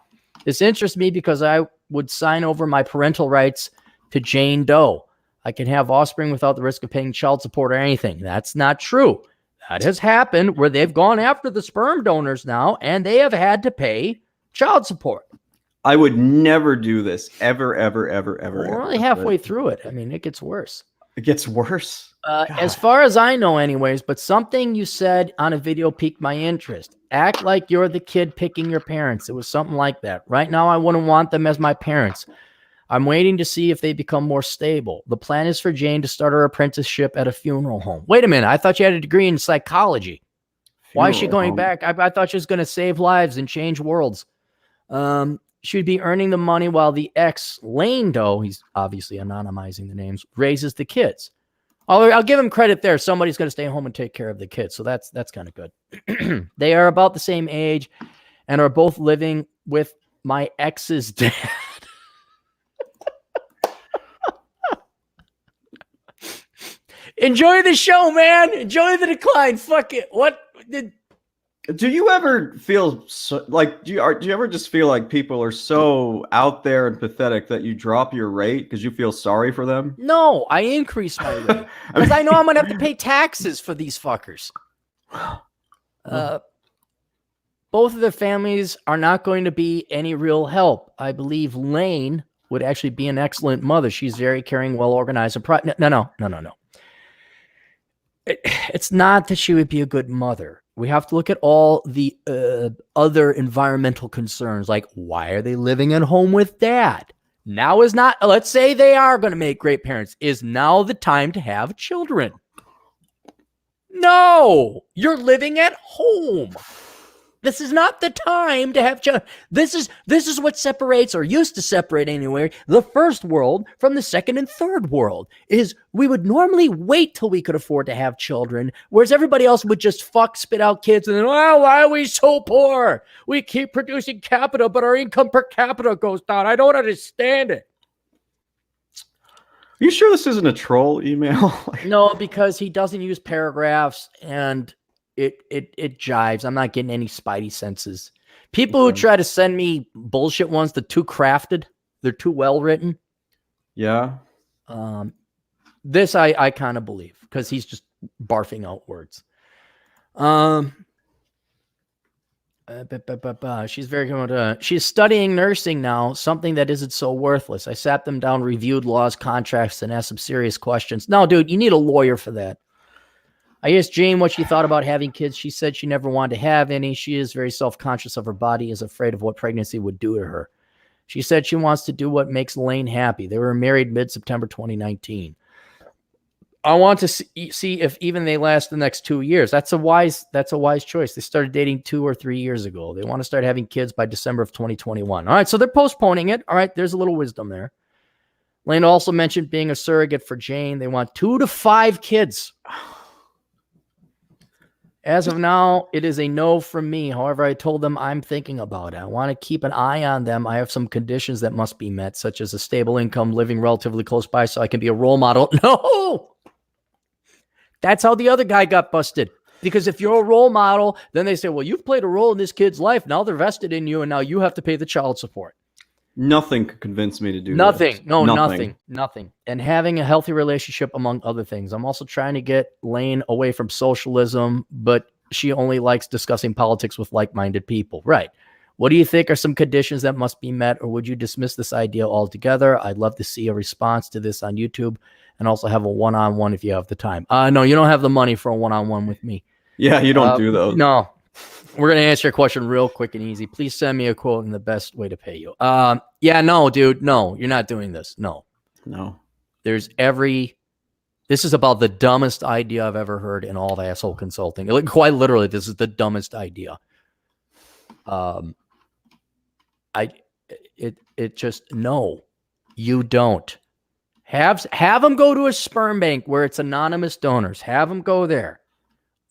This interests me because I would sign over my parental rights to Jane Doe. I can have offspring without the risk of paying child support or anything. That's not true. That has happened where they've gone after the sperm donors now, and they have had to pay child support. I would never do this ever. We're only halfway through it. I mean, it gets worse. It gets worse. As far as I know anyways, but something you said on a video piqued my interest. Act like you're the kid picking your parents. It was something like that. Right now, I wouldn't want them as my parents. I'm waiting to see if they become more stable. The plan is for Jane to start her apprenticeship at a funeral home. Wait a minute. I thought you had a degree in psychology. Why is she going back? I thought she was going to save lives and change worlds. She'd be earning the money while the ex, Lane Doe, he's obviously anonymizing the names, raises the kids. I'll give him credit there. Somebody's going to stay home and take care of the kids. So that's kind of good. They are about the same age and are both living with my ex's dad. Enjoy the show, man. Enjoy the decline. Fuck it. Do you ever feel do you ever just feel like people are so out there and pathetic that you drop your rate because you feel sorry for them? No, I increase my rate because I know I'm going to have to pay taxes for these fuckers. Both of their families are not going to be any real help. I believe Lane would actually be an excellent mother. She's very caring, well organized. No. It's not that she would be a good mother. We have to look at all the other environmental concerns, like why are they living at home with dad? Now is not, let's say they are going to make great parents, is now the time to have children? No, you're living at home. This is not the time to have children. This is what separates, or used to separate anyway, the first world from the second and third world. Is we would normally wait till we could afford to have children, whereas everybody else would just spit out kids, and then, well, why are we so poor? We keep producing capital, but our income per capita goes down. I don't understand it. Are you sure this isn't a troll email? No, because he doesn't use paragraphs, and it jives. I'm not getting any spidey senses. People who try to send me bullshit ones, they're too crafted. They're too well written. Yeah. This I kind of believe, because he's just barfing out words. She's very good. She's studying nursing now, something that isn't so worthless. I sat them down, reviewed laws, contracts, and asked some serious questions. No, dude, you need a lawyer for that. I asked Jane what she thought about having kids. She said she never wanted to have any. She is very self-conscious of her body, is afraid of what pregnancy would do to her. She said she wants to do what makes Lane happy. They were married mid-September 2019. I want to see if even they last the next 2 years. That's a wise choice. They started dating 2 or 3 years ago. They want to start having kids by December of 2021. All right, so they're postponing it. All right, there's a little wisdom there. Lane also mentioned being a surrogate for Jane. They want 2 to 5 kids. As of now, it is a no from me. However, I told them I'm thinking about it. I want to keep an eye on them. I have some conditions that must be met, such as a stable income, living relatively close by so I can be a role model. No! That's how the other guy got busted. Because if you're a role model, then they say, well, you've played a role in this kid's life. Now they're vested in you, and now you have to pay the child support. Nothing could convince me to do nothing. this. No, nothing. And having a healthy relationship, among other things. I'm also trying to get Lane away from socialism, but she only likes discussing politics with like-minded people. Right. What do you think are some conditions that must be met, or would you dismiss this idea altogether? I'd love to see a response to this on YouTube, and also have a one-on-one if you have the time. No, you don't have the money for a one-on-one with me. Yeah, you don't do those. No. We're going to answer your question real quick and easy. Please send me a quote and the best way to pay you. Yeah, no, dude. No, you're not doing this. No. This is about the dumbest idea I've ever heard in all of asshole consulting. Like, quite literally, this is the dumbest idea. No, you don't. Have them go to a sperm bank where it's anonymous donors. Have them go there.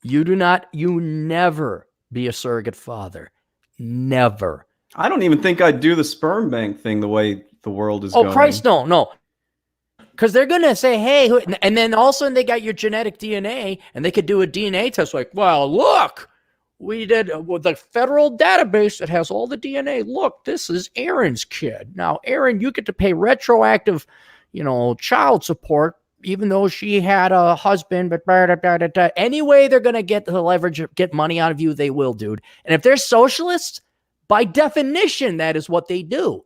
You never be a surrogate father. Never. I don't even think I'd do the sperm bank thing the way the world is going. Oh, Christ, no. Because they're going to say, hey, and then all of a sudden they got your genetic DNA, and they could do a DNA test like, well, look, we did with the federal database that has all the DNA. Look, this is Aaron's kid. Now, Aaron, you get to pay retroactive, child support, even though she had a husband, but any way they're going to get the leverage, get money out of you, they will, dude. And if they're socialists, by definition, that is what they do.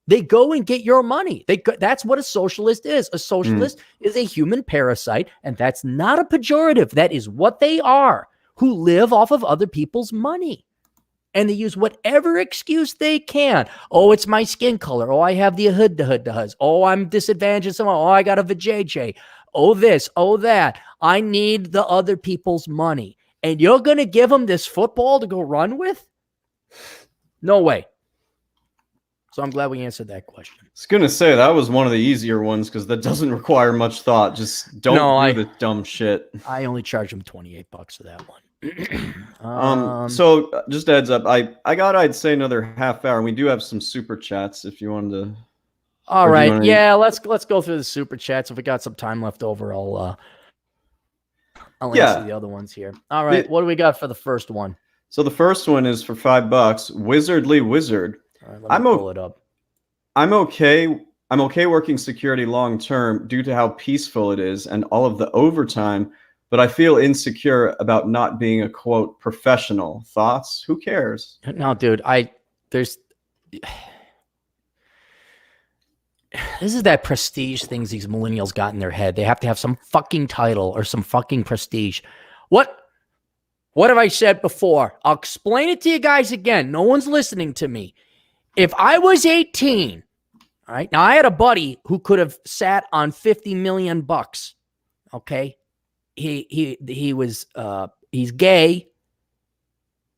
They go and get your money. That's what a socialist is. A socialist is a human parasite, and that's not a pejorative. That is what they are, who live off of other people's money. And they use whatever excuse they can. Oh, it's my skin color. Oh, I have the hood. Oh, I'm disadvantaged. Oh, I got a vajayjay. Oh, this. Oh, that. I need the other people's money. And you're going to give them this football to go run with? No way. So I'm glad we answered that question. I was going to say that was one of the easier ones because that doesn't require much thought. Just don't do the dumb shit. I only charge them $28 for that one. So just a heads up, I'd say another half hour. We do have some super chats if you wanted to. All right. Yeah, let's go through the super chats. If we got some time left over, I'll answer the other ones here. All right. What do we got for the first one? So the first one is for $5. Wizardly Wizard. All right, let me pull it up. I'm okay working security long term due to how peaceful it is and all of the overtime, but I feel insecure about not being a quote professional. Thoughts? Who cares? No, dude, this is that prestige things these millennials got in their head. They have to have some fucking title or some fucking prestige. What have I said before? I'll explain it to you guys again. No one's listening to me. If I was 18, all All right. Now I had a buddy who could have sat on 50 million bucks. Okay. He was he's gay.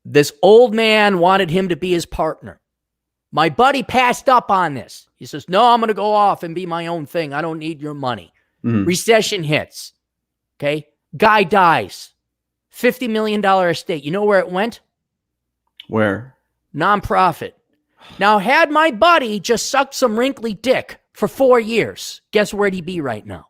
This old man wanted him to be his partner. My buddy passed up on this. He says, no, I'm going to go off and be my own thing. I don't need your money. Recession hits. Okay. Guy dies. $50 million estate. You know where it went? Where? Nonprofit. Now, had my buddy just sucked some wrinkly dick for 4 years, guess where'd he be right now?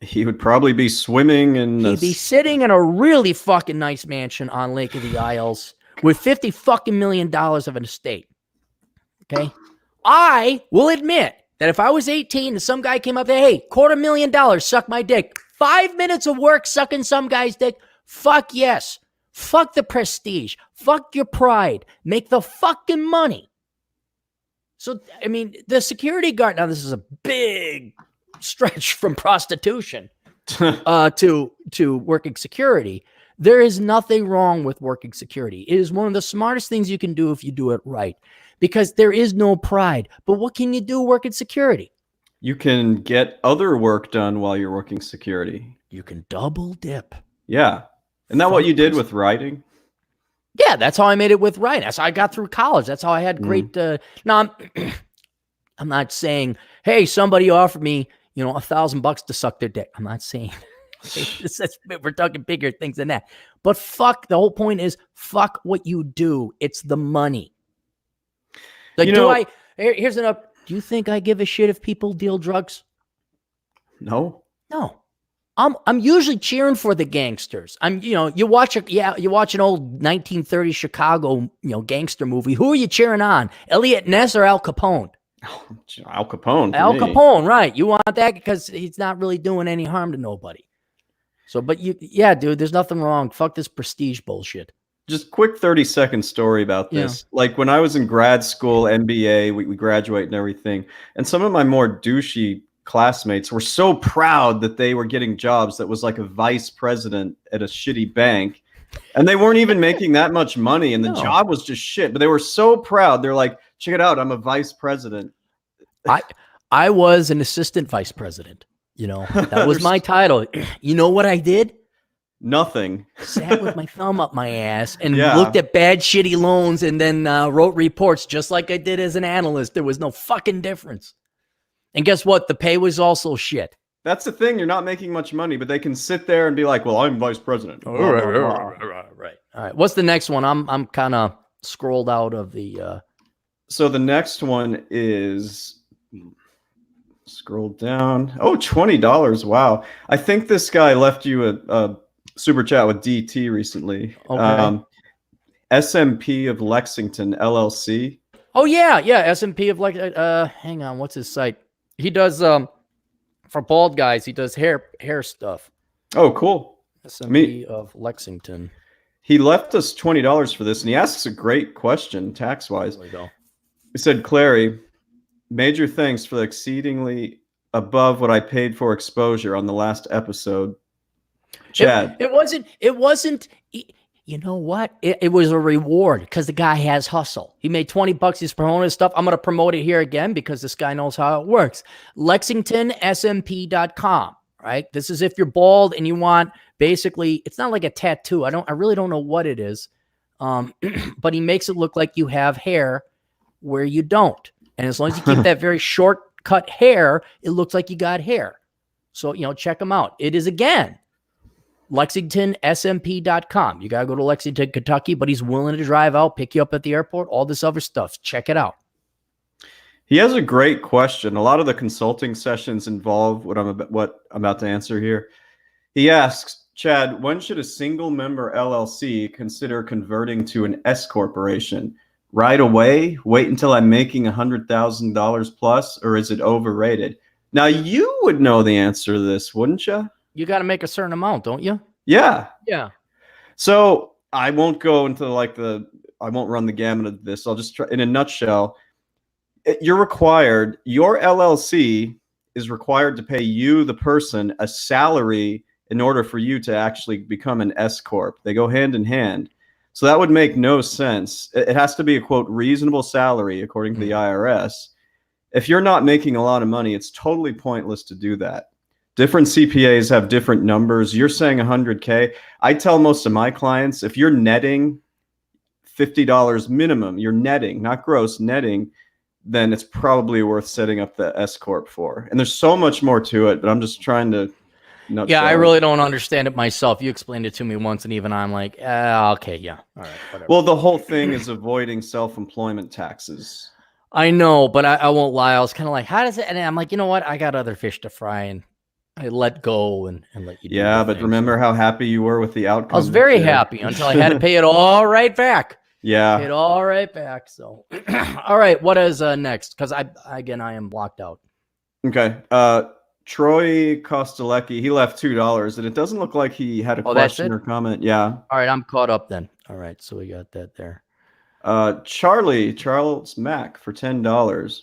He would probably be swimming in. He'd be sitting in a really fucking nice mansion on Lake of the Isles with $50 fucking million of an estate. Okay. I will admit that if I was 18 and some guy came up there, hey, $250,000, suck my dick. 5 minutes of work sucking some guy's dick. Fuck yes. Fuck the prestige. Fuck your pride. Make the fucking money. So, I mean, the security guard, now this is a big stretch from prostitution to working security. There is nothing wrong with working security. It is one of the smartest things you can do if you do it right, because there is no pride. But what can you do working security? You can get other work done while you're working security. You can double dip. Yeah. Isn't that what you did with writing? Yeah, that's how I made it with writing. That's how I got through college. That's how I had great. Now, I'm not saying, hey, somebody offered me, $1,000 to suck their dick. I'm not saying we're talking bigger things than that. But fuck, the whole point is fuck what you do. It's the money. Like, here's an up. Do you think I give a shit if people deal drugs? No. I'm usually cheering for the gangsters. You watch an old 1930s Chicago, gangster movie. Who are you cheering on? Elliot Ness or Al Capone? Al Capone. Capone, right. You want that because he's not really doing any harm to nobody. So, but dude, there's nothing wrong. Fuck this prestige bullshit. Just quick 30-second story about this. Yeah. Like when I was in grad school, MBA, we graduate and everything. And some of my more douchey classmates were so proud that they were getting jobs that was like a vice president at a shitty bank. And they weren't even making that much money. And the job was just shit. But they were so proud. They're like, check it out. I'm a vice president. I was an assistant vice president. That was my title. You know what I did? Nothing. Sat with my thumb up my ass and looked at bad, shitty loans and then wrote reports just like I did as an analyst. There was no fucking difference. And guess what? The pay was also shit. That's the thing. You're not making much money, but they can sit there and be like, well, I'm vice president. Right. All right. What's the next one? I'm kind of scrolled out of the... So the next one is... Scroll down. Oh, $20. Wow. I think this guy left you a super chat with DT recently. Okay. SMP of Lexington, LLC. Oh, yeah. SMP of hang on. What's his site? He does, for bald guys, he does hair stuff. Oh, cool. SMP of Lexington. He left us $20 for this, and he asks a great question, tax-wise. There we go. He said, Clary, major thanks for exceedingly above what I paid for exposure on the last episode. Chad. It wasn't, you know what? It was a reward because the guy has hustle. He made $20. He's promoting his stuff. I'm going to promote it here again because this guy knows how it works. LexingtonSMP.com, right? This is if you're bald and you want basically, it's not like a tattoo. I really don't know what it is. But he makes it look like you have hair where you don't. And as long as you keep that very short cut hair, it looks like you got hair. So, check him out. It is again, LexingtonSMP.com. You got to go to Lexington, Kentucky, but he's willing to drive out, pick you up at the airport, all this other stuff. Check it out. He has a great question. A lot of the consulting sessions involve what I'm about to answer here. He asks, Chad, when should a single member LLC consider converting to an S corporation? Right away? Wait until I'm making $100,000 plus, or is it overrated? Now, you would know the answer to this, wouldn't you? You got to make a certain amount, don't you? Yeah. Yeah. So I won't go into I won't run the gamut of this. I'll just try in a nutshell. Your LLC is required to pay you, the person, a salary in order for you to actually become an S Corp. They go hand in hand. So that would make no sense. It has to be a, quote, reasonable salary, according to the IRS. if you're not making a lot of money, it's totally pointless to do that. Different CPAs have different numbers. You're saying 100K. I tell most of my clients, if you're netting $50 minimum, you're netting, not gross, netting, then it's probably worth setting up the S Corp for. And there's so much more to it, but I'm just trying to Yeah, I really don't understand it myself. You explained it to me once, and even I'm like, okay, yeah, all right, whatever. Well, the whole thing is avoiding self-employment taxes. I know, but I won't lie. I was kind of like, how does it? And I'm like, you know what? I got other fish to fry, and I let go and let you do Yeah, but remember how happy you were with the outcome? I was very happy until I had to pay it all right back. Yeah. Pay it all right back. So, all right, what is next? Because I am blocked out. Okay. Troy Kostelecki, he left $2, and it doesn't look like he had a question or comment. Yeah. All right, I'm caught up then. All right, so we got that there. Charles Mack for $10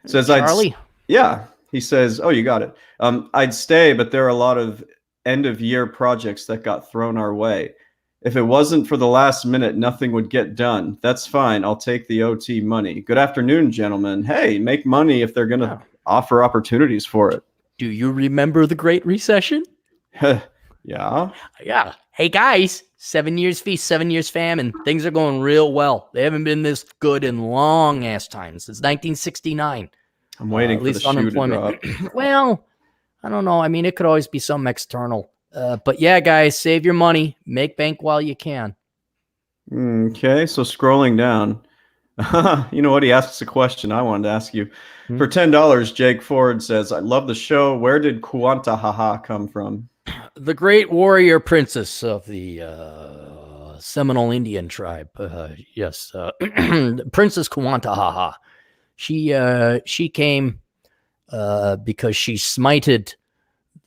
says, Charlie? Yeah. He says, oh, you got it. I'd stay, but there are a lot of end of year projects that got thrown our way. If it wasn't for the last minute, nothing would get done. That's fine. I'll take the OT money. Good afternoon, gentlemen. Hey, make money if they're going to offer opportunities for it. Do you remember the Great Recession? Yeah. Yeah. Hey, guys, 7 years feast, 7 years famine. Things are going real well. They haven't been this good in long ass time since 1969. I'm waiting for the shoe to drop. Well, I don't know. I mean, it could always be something external. But yeah, guys, save your money. Make bank while you can. Okay, so scrolling down. You know what? He asks a question I wanted to ask you. For $10, Jake Ford says, I love the show. Where did Kuantahaha come from? The great warrior princess of the Seminole Indian tribe. Yes, Princess Kuantahaha. She came because she smited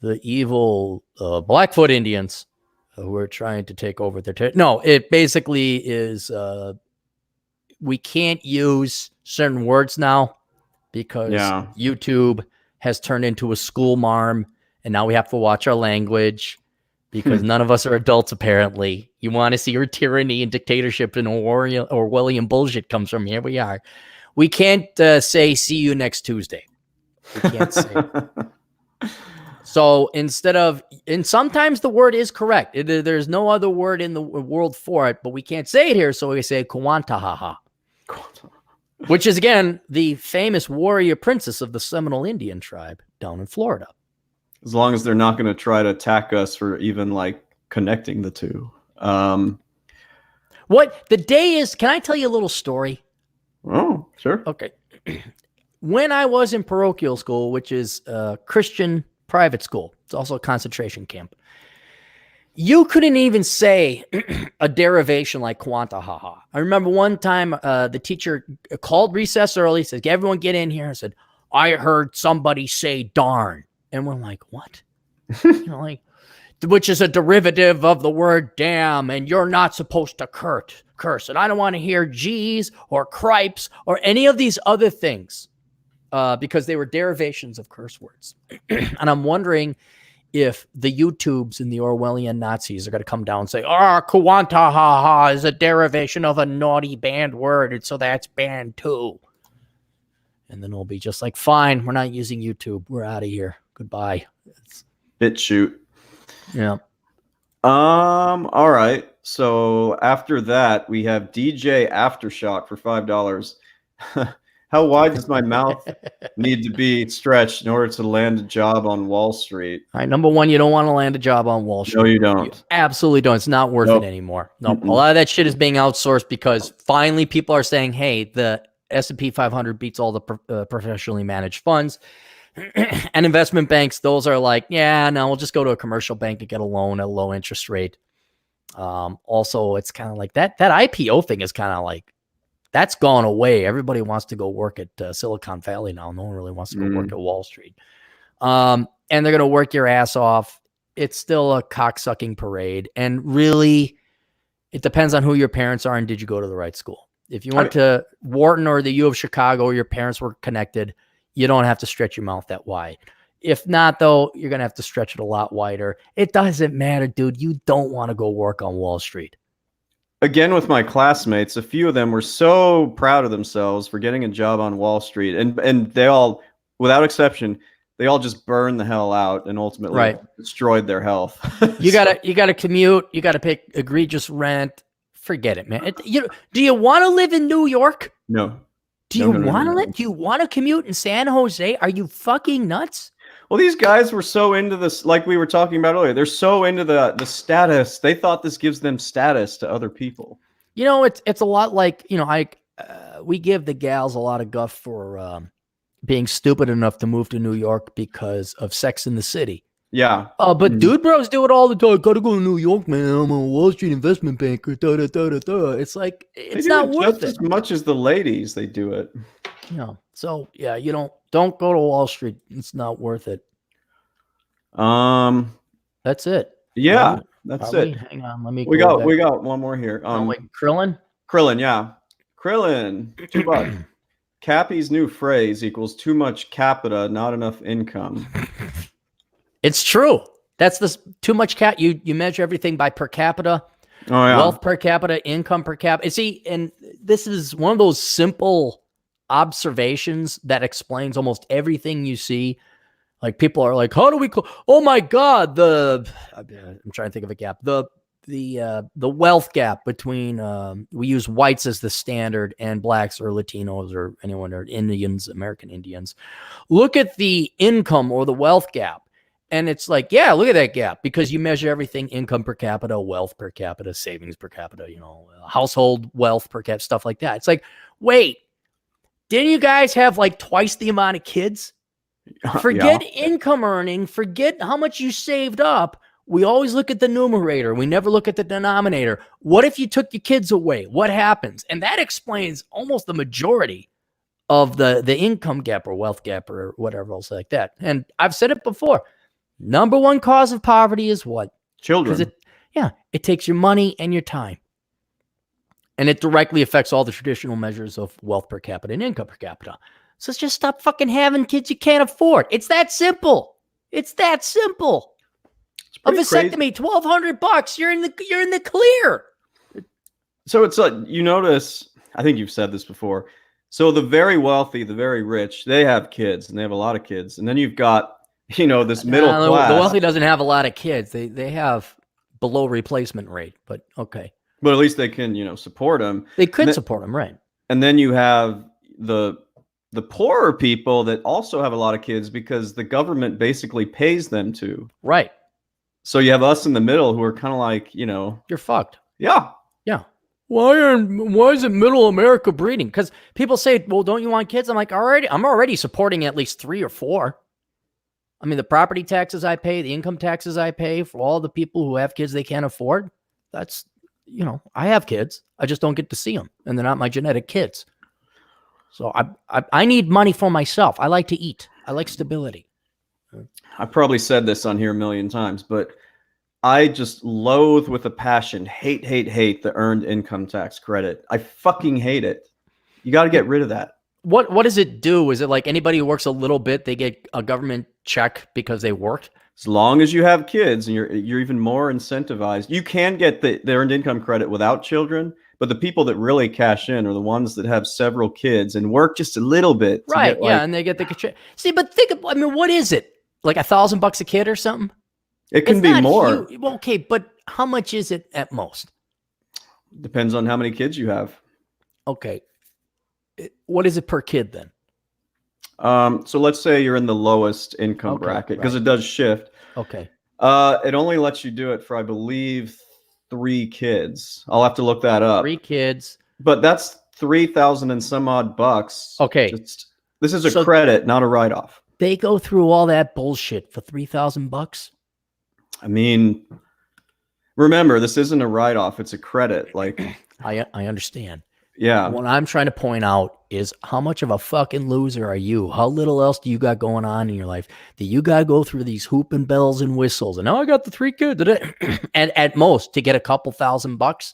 the evil Blackfoot Indians who were trying to take over their territory. No, it basically is we can't use certain words now because YouTube has turned into a school marm, and now we have to watch our language because none of us are adults, apparently. You want to see where tyranny and dictatorship and Orwellian bullshit comes from. Here we are. We can't say, see you next Tuesday. We can't say it. So instead of, and sometimes the word is correct. There's no other word in the world for it, but we can't say it here. So we say Kuantahaha, which is, again, the famous warrior princess of the Seminole Indian tribe down in Florida. As long as they're not going to try to attack us for even like connecting the two. What the day is, can I tell you a little story? Oh, sure. Okay. When I was in parochial school, which is a Christian private school, it's also a concentration camp, you couldn't even say a derivation like Kuantahaha. I remember one time the teacher called recess early, said, everyone get in here, and said, I heard somebody say darn. And we're like, what? Like, which is a derivative of the word damn, and you're not supposed to curse. And I don't want to hear geez or cripes or any of these other things because they were derivations of curse words. And I'm wondering if the YouTubes and the Orwellian Nazis are going to come down and say, Kuantahaha is a derivation of a naughty banned word, and so that's banned too. And then it'll be just like, fine, we're not using YouTube. We're out of here. Goodbye. BitChute. Yeah. All right. So after that, we have DJ Aftershock for $5. How wide does my mouth need to be stretched in order to land a job on Wall Street? All right. Number one, you don't want to land a job on Wall Street. No, you don't. You absolutely don't. It's not worth it anymore. Nope. A lot of that shit is being outsourced because finally people are saying, hey, the S&P 500 beats all the professionally managed funds. And investment banks, those are like, yeah, no, we'll just go to a commercial bank and get a loan at a low interest rate. Also, it's kind of like that IPO thing is kind of like, that's gone away. Everybody wants to go work at Silicon Valley now. No one really wants to go work at Wall Street. And they're going to work your ass off. It's still a cocksucking parade. And really, it depends on who your parents are and did you go to the right school. If you went to Wharton or the U of Chicago, or your parents were connected, you don't have to stretch your mouth that wide. If not, though, you're going to have to stretch it a lot wider. It doesn't matter, dude. You don't want to go work on Wall Street. again with my classmates, a few of them were so proud of themselves for getting a job on Wall Street, and they all, without exception, they all just burned the hell out and ultimately destroyed their health. You gotta commute. You gotta pay egregious rent. Forget it, man. Do you want to live in New York? No. Do you want to live? Do you want to commute in San Jose? Are you fucking nuts? Well, these guys were so into this, like we were talking about earlier. They're so into the status. They thought this gives them status to other people. You know, it's a lot like, you know, we give the gals a lot of guff for being stupid enough to move to New York because of Sex in the City. Yeah. But dude bros do it all the time. Gotta go to New York, man. I'm a Wall Street investment banker. It's like, it's not worth it. As much as the ladies, they do it. You know, so yeah, you don't go to Wall Street. It's not worth it. That's it. Yeah, that's it. Hang on, let me. We got one more here. Wait, Krillin. Krillin, yeah, Krillin. $2. Cappy's new phrase equals too much capita, not enough income. It's true. That's too much you measure everything by per capita. Oh yeah. Wealth per capita, income per capita. See, and this is one of those simple observations that explains almost everything you see. Like people are like, how do we oh my God, I'm trying to think of a gap. The wealth gap between we use whites as the standard and blacks or Latinos or anyone or Indians, American Indians. Look at the income or the wealth gap. And it's like, yeah, look at that gap, because you measure everything: income per capita, wealth per capita, savings per capita, you know, household wealth per capita, stuff like that. It's like, wait, didn't you guys have like twice the amount of kids? Forget income earning, forget how much you saved up. We always look at the numerator. We never look at the denominator. What if you took your kids away? What happens? And that explains almost the majority of the income gap or wealth gap or whatever else like that. And I've said it before. Number one cause of poverty is what? Children. It takes your money and your time. And it directly affects all the traditional measures of wealth per capita and income per capita. So just stop fucking having kids you can't afford. It's that simple. It's that simple. A vasectomy, $1,200. You're in the clear. So it's like, you notice, I think you've said this before. So the very wealthy, the very rich, they have kids, and they have a lot of kids. And then you've got, you know, this middle class. The wealthy doesn't have a lot of kids. They have below replacement rate, but okay. But at least they can, you know, support them. They could support them, right? And then you have the poorer people that also have a lot of kids because the government basically pays them to. Right. So you have us in the middle who are kind of like, you know, you're fucked. Yeah. Yeah. Why isn't middle America breeding? Because people say, well, don't you want kids? I'm like, I'm already supporting at least 3 or 4. I mean, the property taxes I pay, the income taxes I pay for all the people who have kids they can't afford. That's, you know, I have kids. I just don't get to see them, and they're not my genetic kids. So I need money for myself. I like to eat. I like stability. I probably said this on here a million times, but I just loathe with a passion, hate the earned income tax credit. I fucking hate it. You got to get rid of that. What does it do? Is it like anybody who works a little bit, they get a government check because they worked? As long as you have kids and you're even more incentivized, you can get the earned income credit without children. But the people that really cash in are the ones that have several kids and work just a little bit. Right. Yeah. And they get the see, but I mean, what is it? Like $1,000 a kid or something? It can be more. Well, okay. But how much is it at most? Depends on how many kids you have. Okay. What is it per kid then? So let's say you're in the lowest income bracket, because it does shift. Okay. It only lets you do it for, I believe, 3 kids. I'll have to look that up. 3 kids. But that's 3,000 and some odd bucks. Okay. This is a credit, not a write-off. They go through all that bullshit for $3,000. I mean, remember, this isn't a write-off. It's a credit. Like, I understand. Yeah. What I'm trying to point out is how much of a fucking loser are you? How little else do you got going on in your life that you got to go through these hooping bells and whistles? And now I got the 3 kids and at most to get a couple $1,000.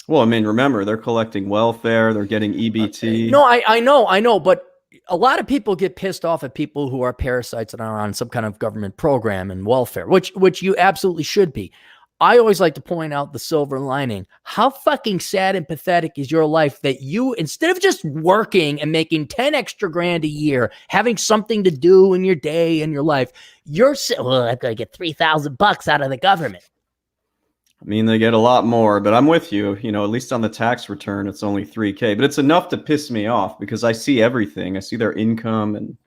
Well, I mean, remember, they're collecting welfare. They're getting EBT. No, I know. But a lot of people get pissed off at people who are parasites and are on some kind of government program and welfare, which you absolutely should be. I always like to point out the silver lining. How fucking sad and pathetic is your life that you, instead of just working and making 10 extra grand a year, having something to do in your day and your life, you're well, I'm gonna get $3,000 out of the government. I mean, they get a lot more, but I'm with you. You know, at least on the tax return, it's only $3K, but it's enough to piss me off because I see everything. I see their income and.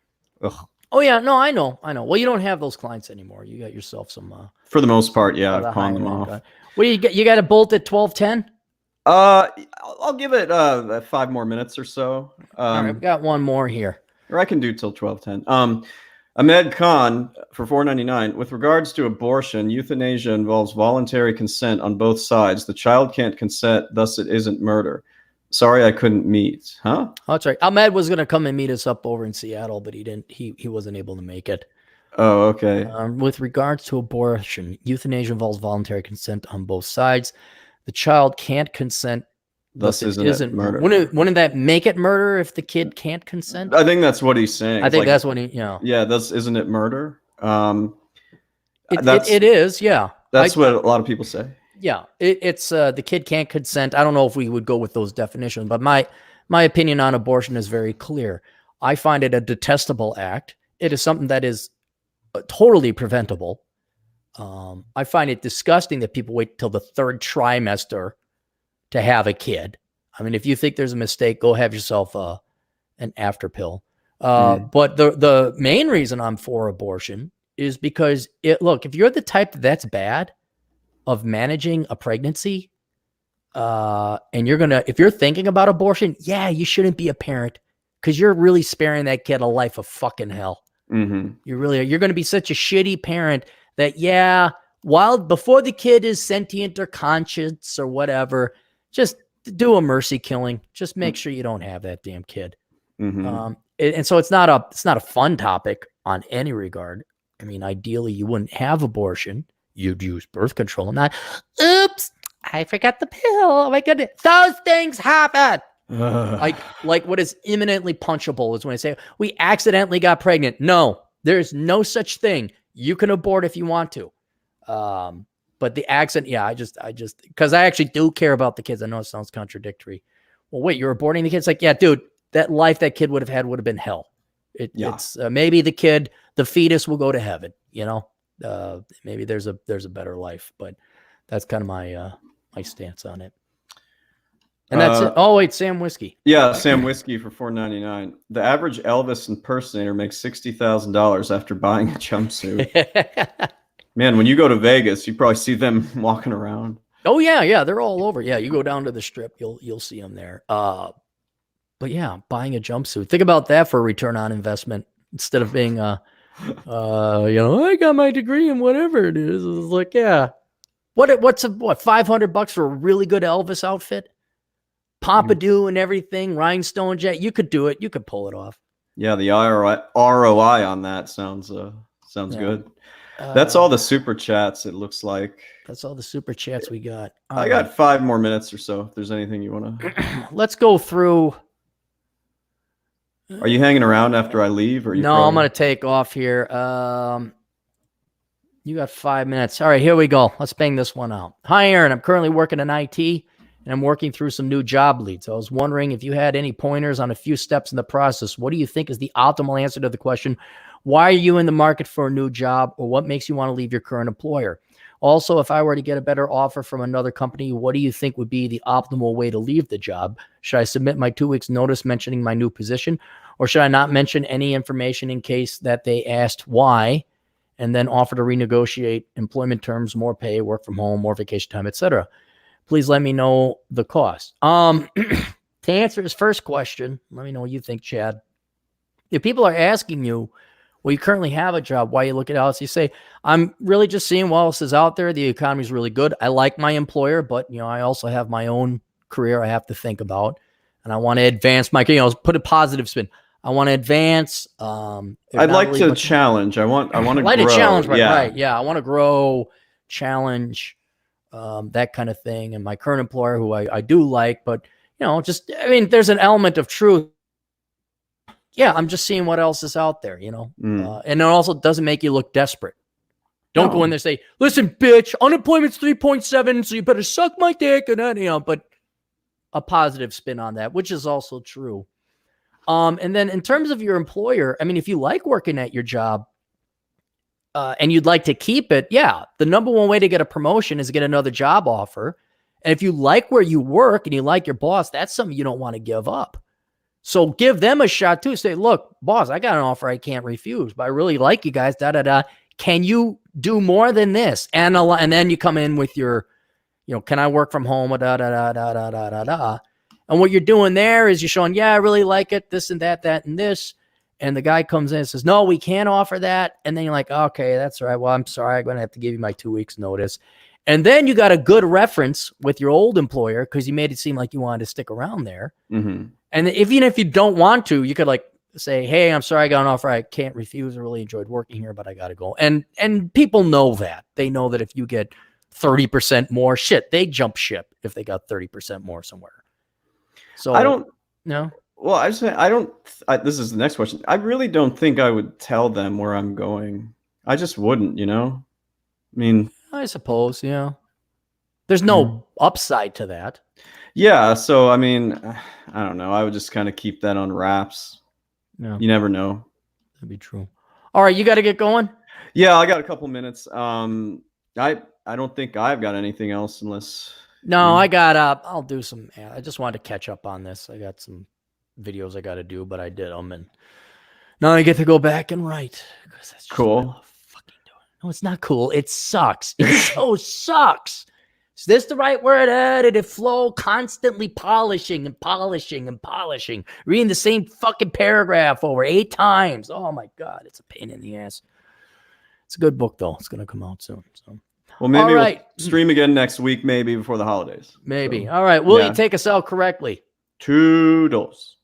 Ugh. Oh yeah, no, I know. Well, you don't have those clients anymore. You got yourself some. For the most part, yeah, I've pawned them off. What do you get? You got a bolt at 12:10? I'll give it 5 more minutes or so. All right, we got one more here. Or I can do till 12:10. Ahmed Khan for $4.99. With regards to abortion, euthanasia involves voluntary consent on both sides. The child can't consent, thus it isn't murder. Sorry, I couldn't meet. Huh? Oh, that's right. Ahmed was going to come and meet us up over in Seattle, but he didn't. He wasn't able to make it. Oh, okay. With regards to abortion, euthanasia involves voluntary consent on both sides. The child can't consent, thus it isn't murder. Wouldn't that make it murder if the kid can't consent? I think that's what he's saying. I think that's what he. Yeah, isn't it murder? It is. Yeah. That's what a lot of people say. Yeah, it's the kid can't consent. I don't know if we would go with those definitions, but my opinion on abortion is very clear. I find it a detestable act. It is something that is totally preventable. I find it disgusting that people wait till the 3rd trimester to have a kid. I mean, if you think there's a mistake, go have yourself an after pill. But the main reason I'm for abortion is because look, if you're the type that's bad of managing a pregnancy, and if you're thinking about abortion, yeah, you shouldn't be a parent because you're really sparing that kid a life of fucking hell. Mm-hmm. You're going to be such a shitty parent that, before the kid is sentient or conscious or whatever, just do a mercy killing. Just make sure you don't have that damn kid. Mm-hmm. And so it's not a fun topic on any regard. I mean, ideally you wouldn't have abortion. You'd use birth control, not, oops, I forgot the pill. Oh my goodness. Those things happen. Like what is imminently punchable is when I say we accidentally got pregnant. No, there's no such thing. You can abort if you want to. But the accident, I just, because I actually do care about the kids. I know it sounds contradictory. Well, wait, you're aborting the kids? Like, yeah, dude, that life that kid would have had would have been hell. It's maybe the fetus will go to heaven, maybe there's a better life, but that's kind of my stance on it. And that's it. Oh wait, Sam Whiskey. Yeah, Sam Whiskey for $4.99. The average Elvis impersonator makes $60,000 after buying a jumpsuit. Man, when you go to Vegas, you probably see them walking around. Oh yeah, they're all over. Yeah, you go down to the Strip, you'll see them there. But yeah, buying a jumpsuit. Think about that for a return on investment instead of being I got my degree in whatever it is. It's like, yeah. What's $500 for a really good Elvis outfit? Pompadour and everything, rhinestone jet. You could do it. You could pull it off. Yeah, the ROI on that sounds good. That's all the super chats, it looks like. That's all the super chats we got. I got 5 more minutes or so if there's anything you want to. Let's go through. Are you hanging around after I leave? Or No, I'm going to take off here. You got 5 minutes. All right, here we go. Let's bang this one out. Hi, Aaron. I'm currently working in IT, and I'm working through some new job leads. I was wondering if you had any pointers on a few steps in the process. What do you think is the optimal answer to the question, why are you in the market for a new job, or what makes you want to leave your current employer? Also, if I were to get a better offer from another company, what do you think would be the optimal way to leave the job? Should I submit my 2 weeks notice mentioning my new position, or should I not mention any information in case that they asked why, and then offer to renegotiate employment terms, more pay, work from home, more vacation time, etc.? Please let me know the cost. To answer his first question, let me know what you think, Chad. If people are asking you, well, you currently have a job, why you look at else? You say, I'm really just seeing what else is out there. The economy is really good. I like my employer, but I also have my own career I have to think about, and I want to advance my, put a positive spin. I want to advance. I'd like to challenge. I want to like grow. To challenge, right? Yeah, I want to grow, challenge, that kind of thing. And my current employer, who I do like, but there's an element of truth. Yeah, I'm just seeing what else is out there, and it also doesn't make you look desperate. Don't go in there and say, listen, bitch, unemployment's 3.7, so you better suck my dick. And but a positive spin on that, which is also true. And then in terms of your employer, I mean, if you like working at your job and you'd like to keep it, yeah, the number one way to get a promotion is to get another job offer. And if you like where you work and you like your boss, that's something you don't want to give up. So give them a shot too. Say, look, boss, I got an offer I can't refuse, but I really like you guys. Can you do more than this? And then you come in with your, can I work from home? And what you're doing there is you're showing, yeah, I really like it. This and that, and this. And the guy comes in and says, no, we can't offer that. And then you're like, okay, that's all right. Well, I'm sorry. I'm going to have to give you my 2 weeks notice. And then you got a good reference with your old employer because you made it seem like you wanted to stick around there. Mm-hmm. And even if you don't want to, you could like say, hey, I'm sorry I got an offer I can't refuse. I really enjoyed working here, but I got to go. And people know that. They know that if you get 30% more, they jump ship if they got 30% more somewhere. So I don't know. Well, this is the next question. I really don't think I would tell them where I'm going. I just wouldn't, I mean, I suppose, yeah. There's no upside to that. Yeah. So, I mean, I don't know. I would just kind of keep that on wraps. Yeah. You never know. That'd be true. All right. You got to get going. Yeah. I got a couple minutes. I don't think I've got anything else unless. No, I'll do some. I just wanted to catch up on this. I got some videos I got to do, but I did them. And now I get to go back and write. Because that's just cool. What I love fucking doing. No, it's not cool. It sucks. It so sucks. Is this the right word? Did it flow? Constantly polishing and polishing and polishing. Reading the same fucking paragraph over 8 times. Oh my God. It's a pain in the ass. It's a good book though. It's going to come out soon. So. Well, maybe we'll stream again next week, maybe before the holidays. Maybe. So, all right. Will you take us out correctly? Toodles.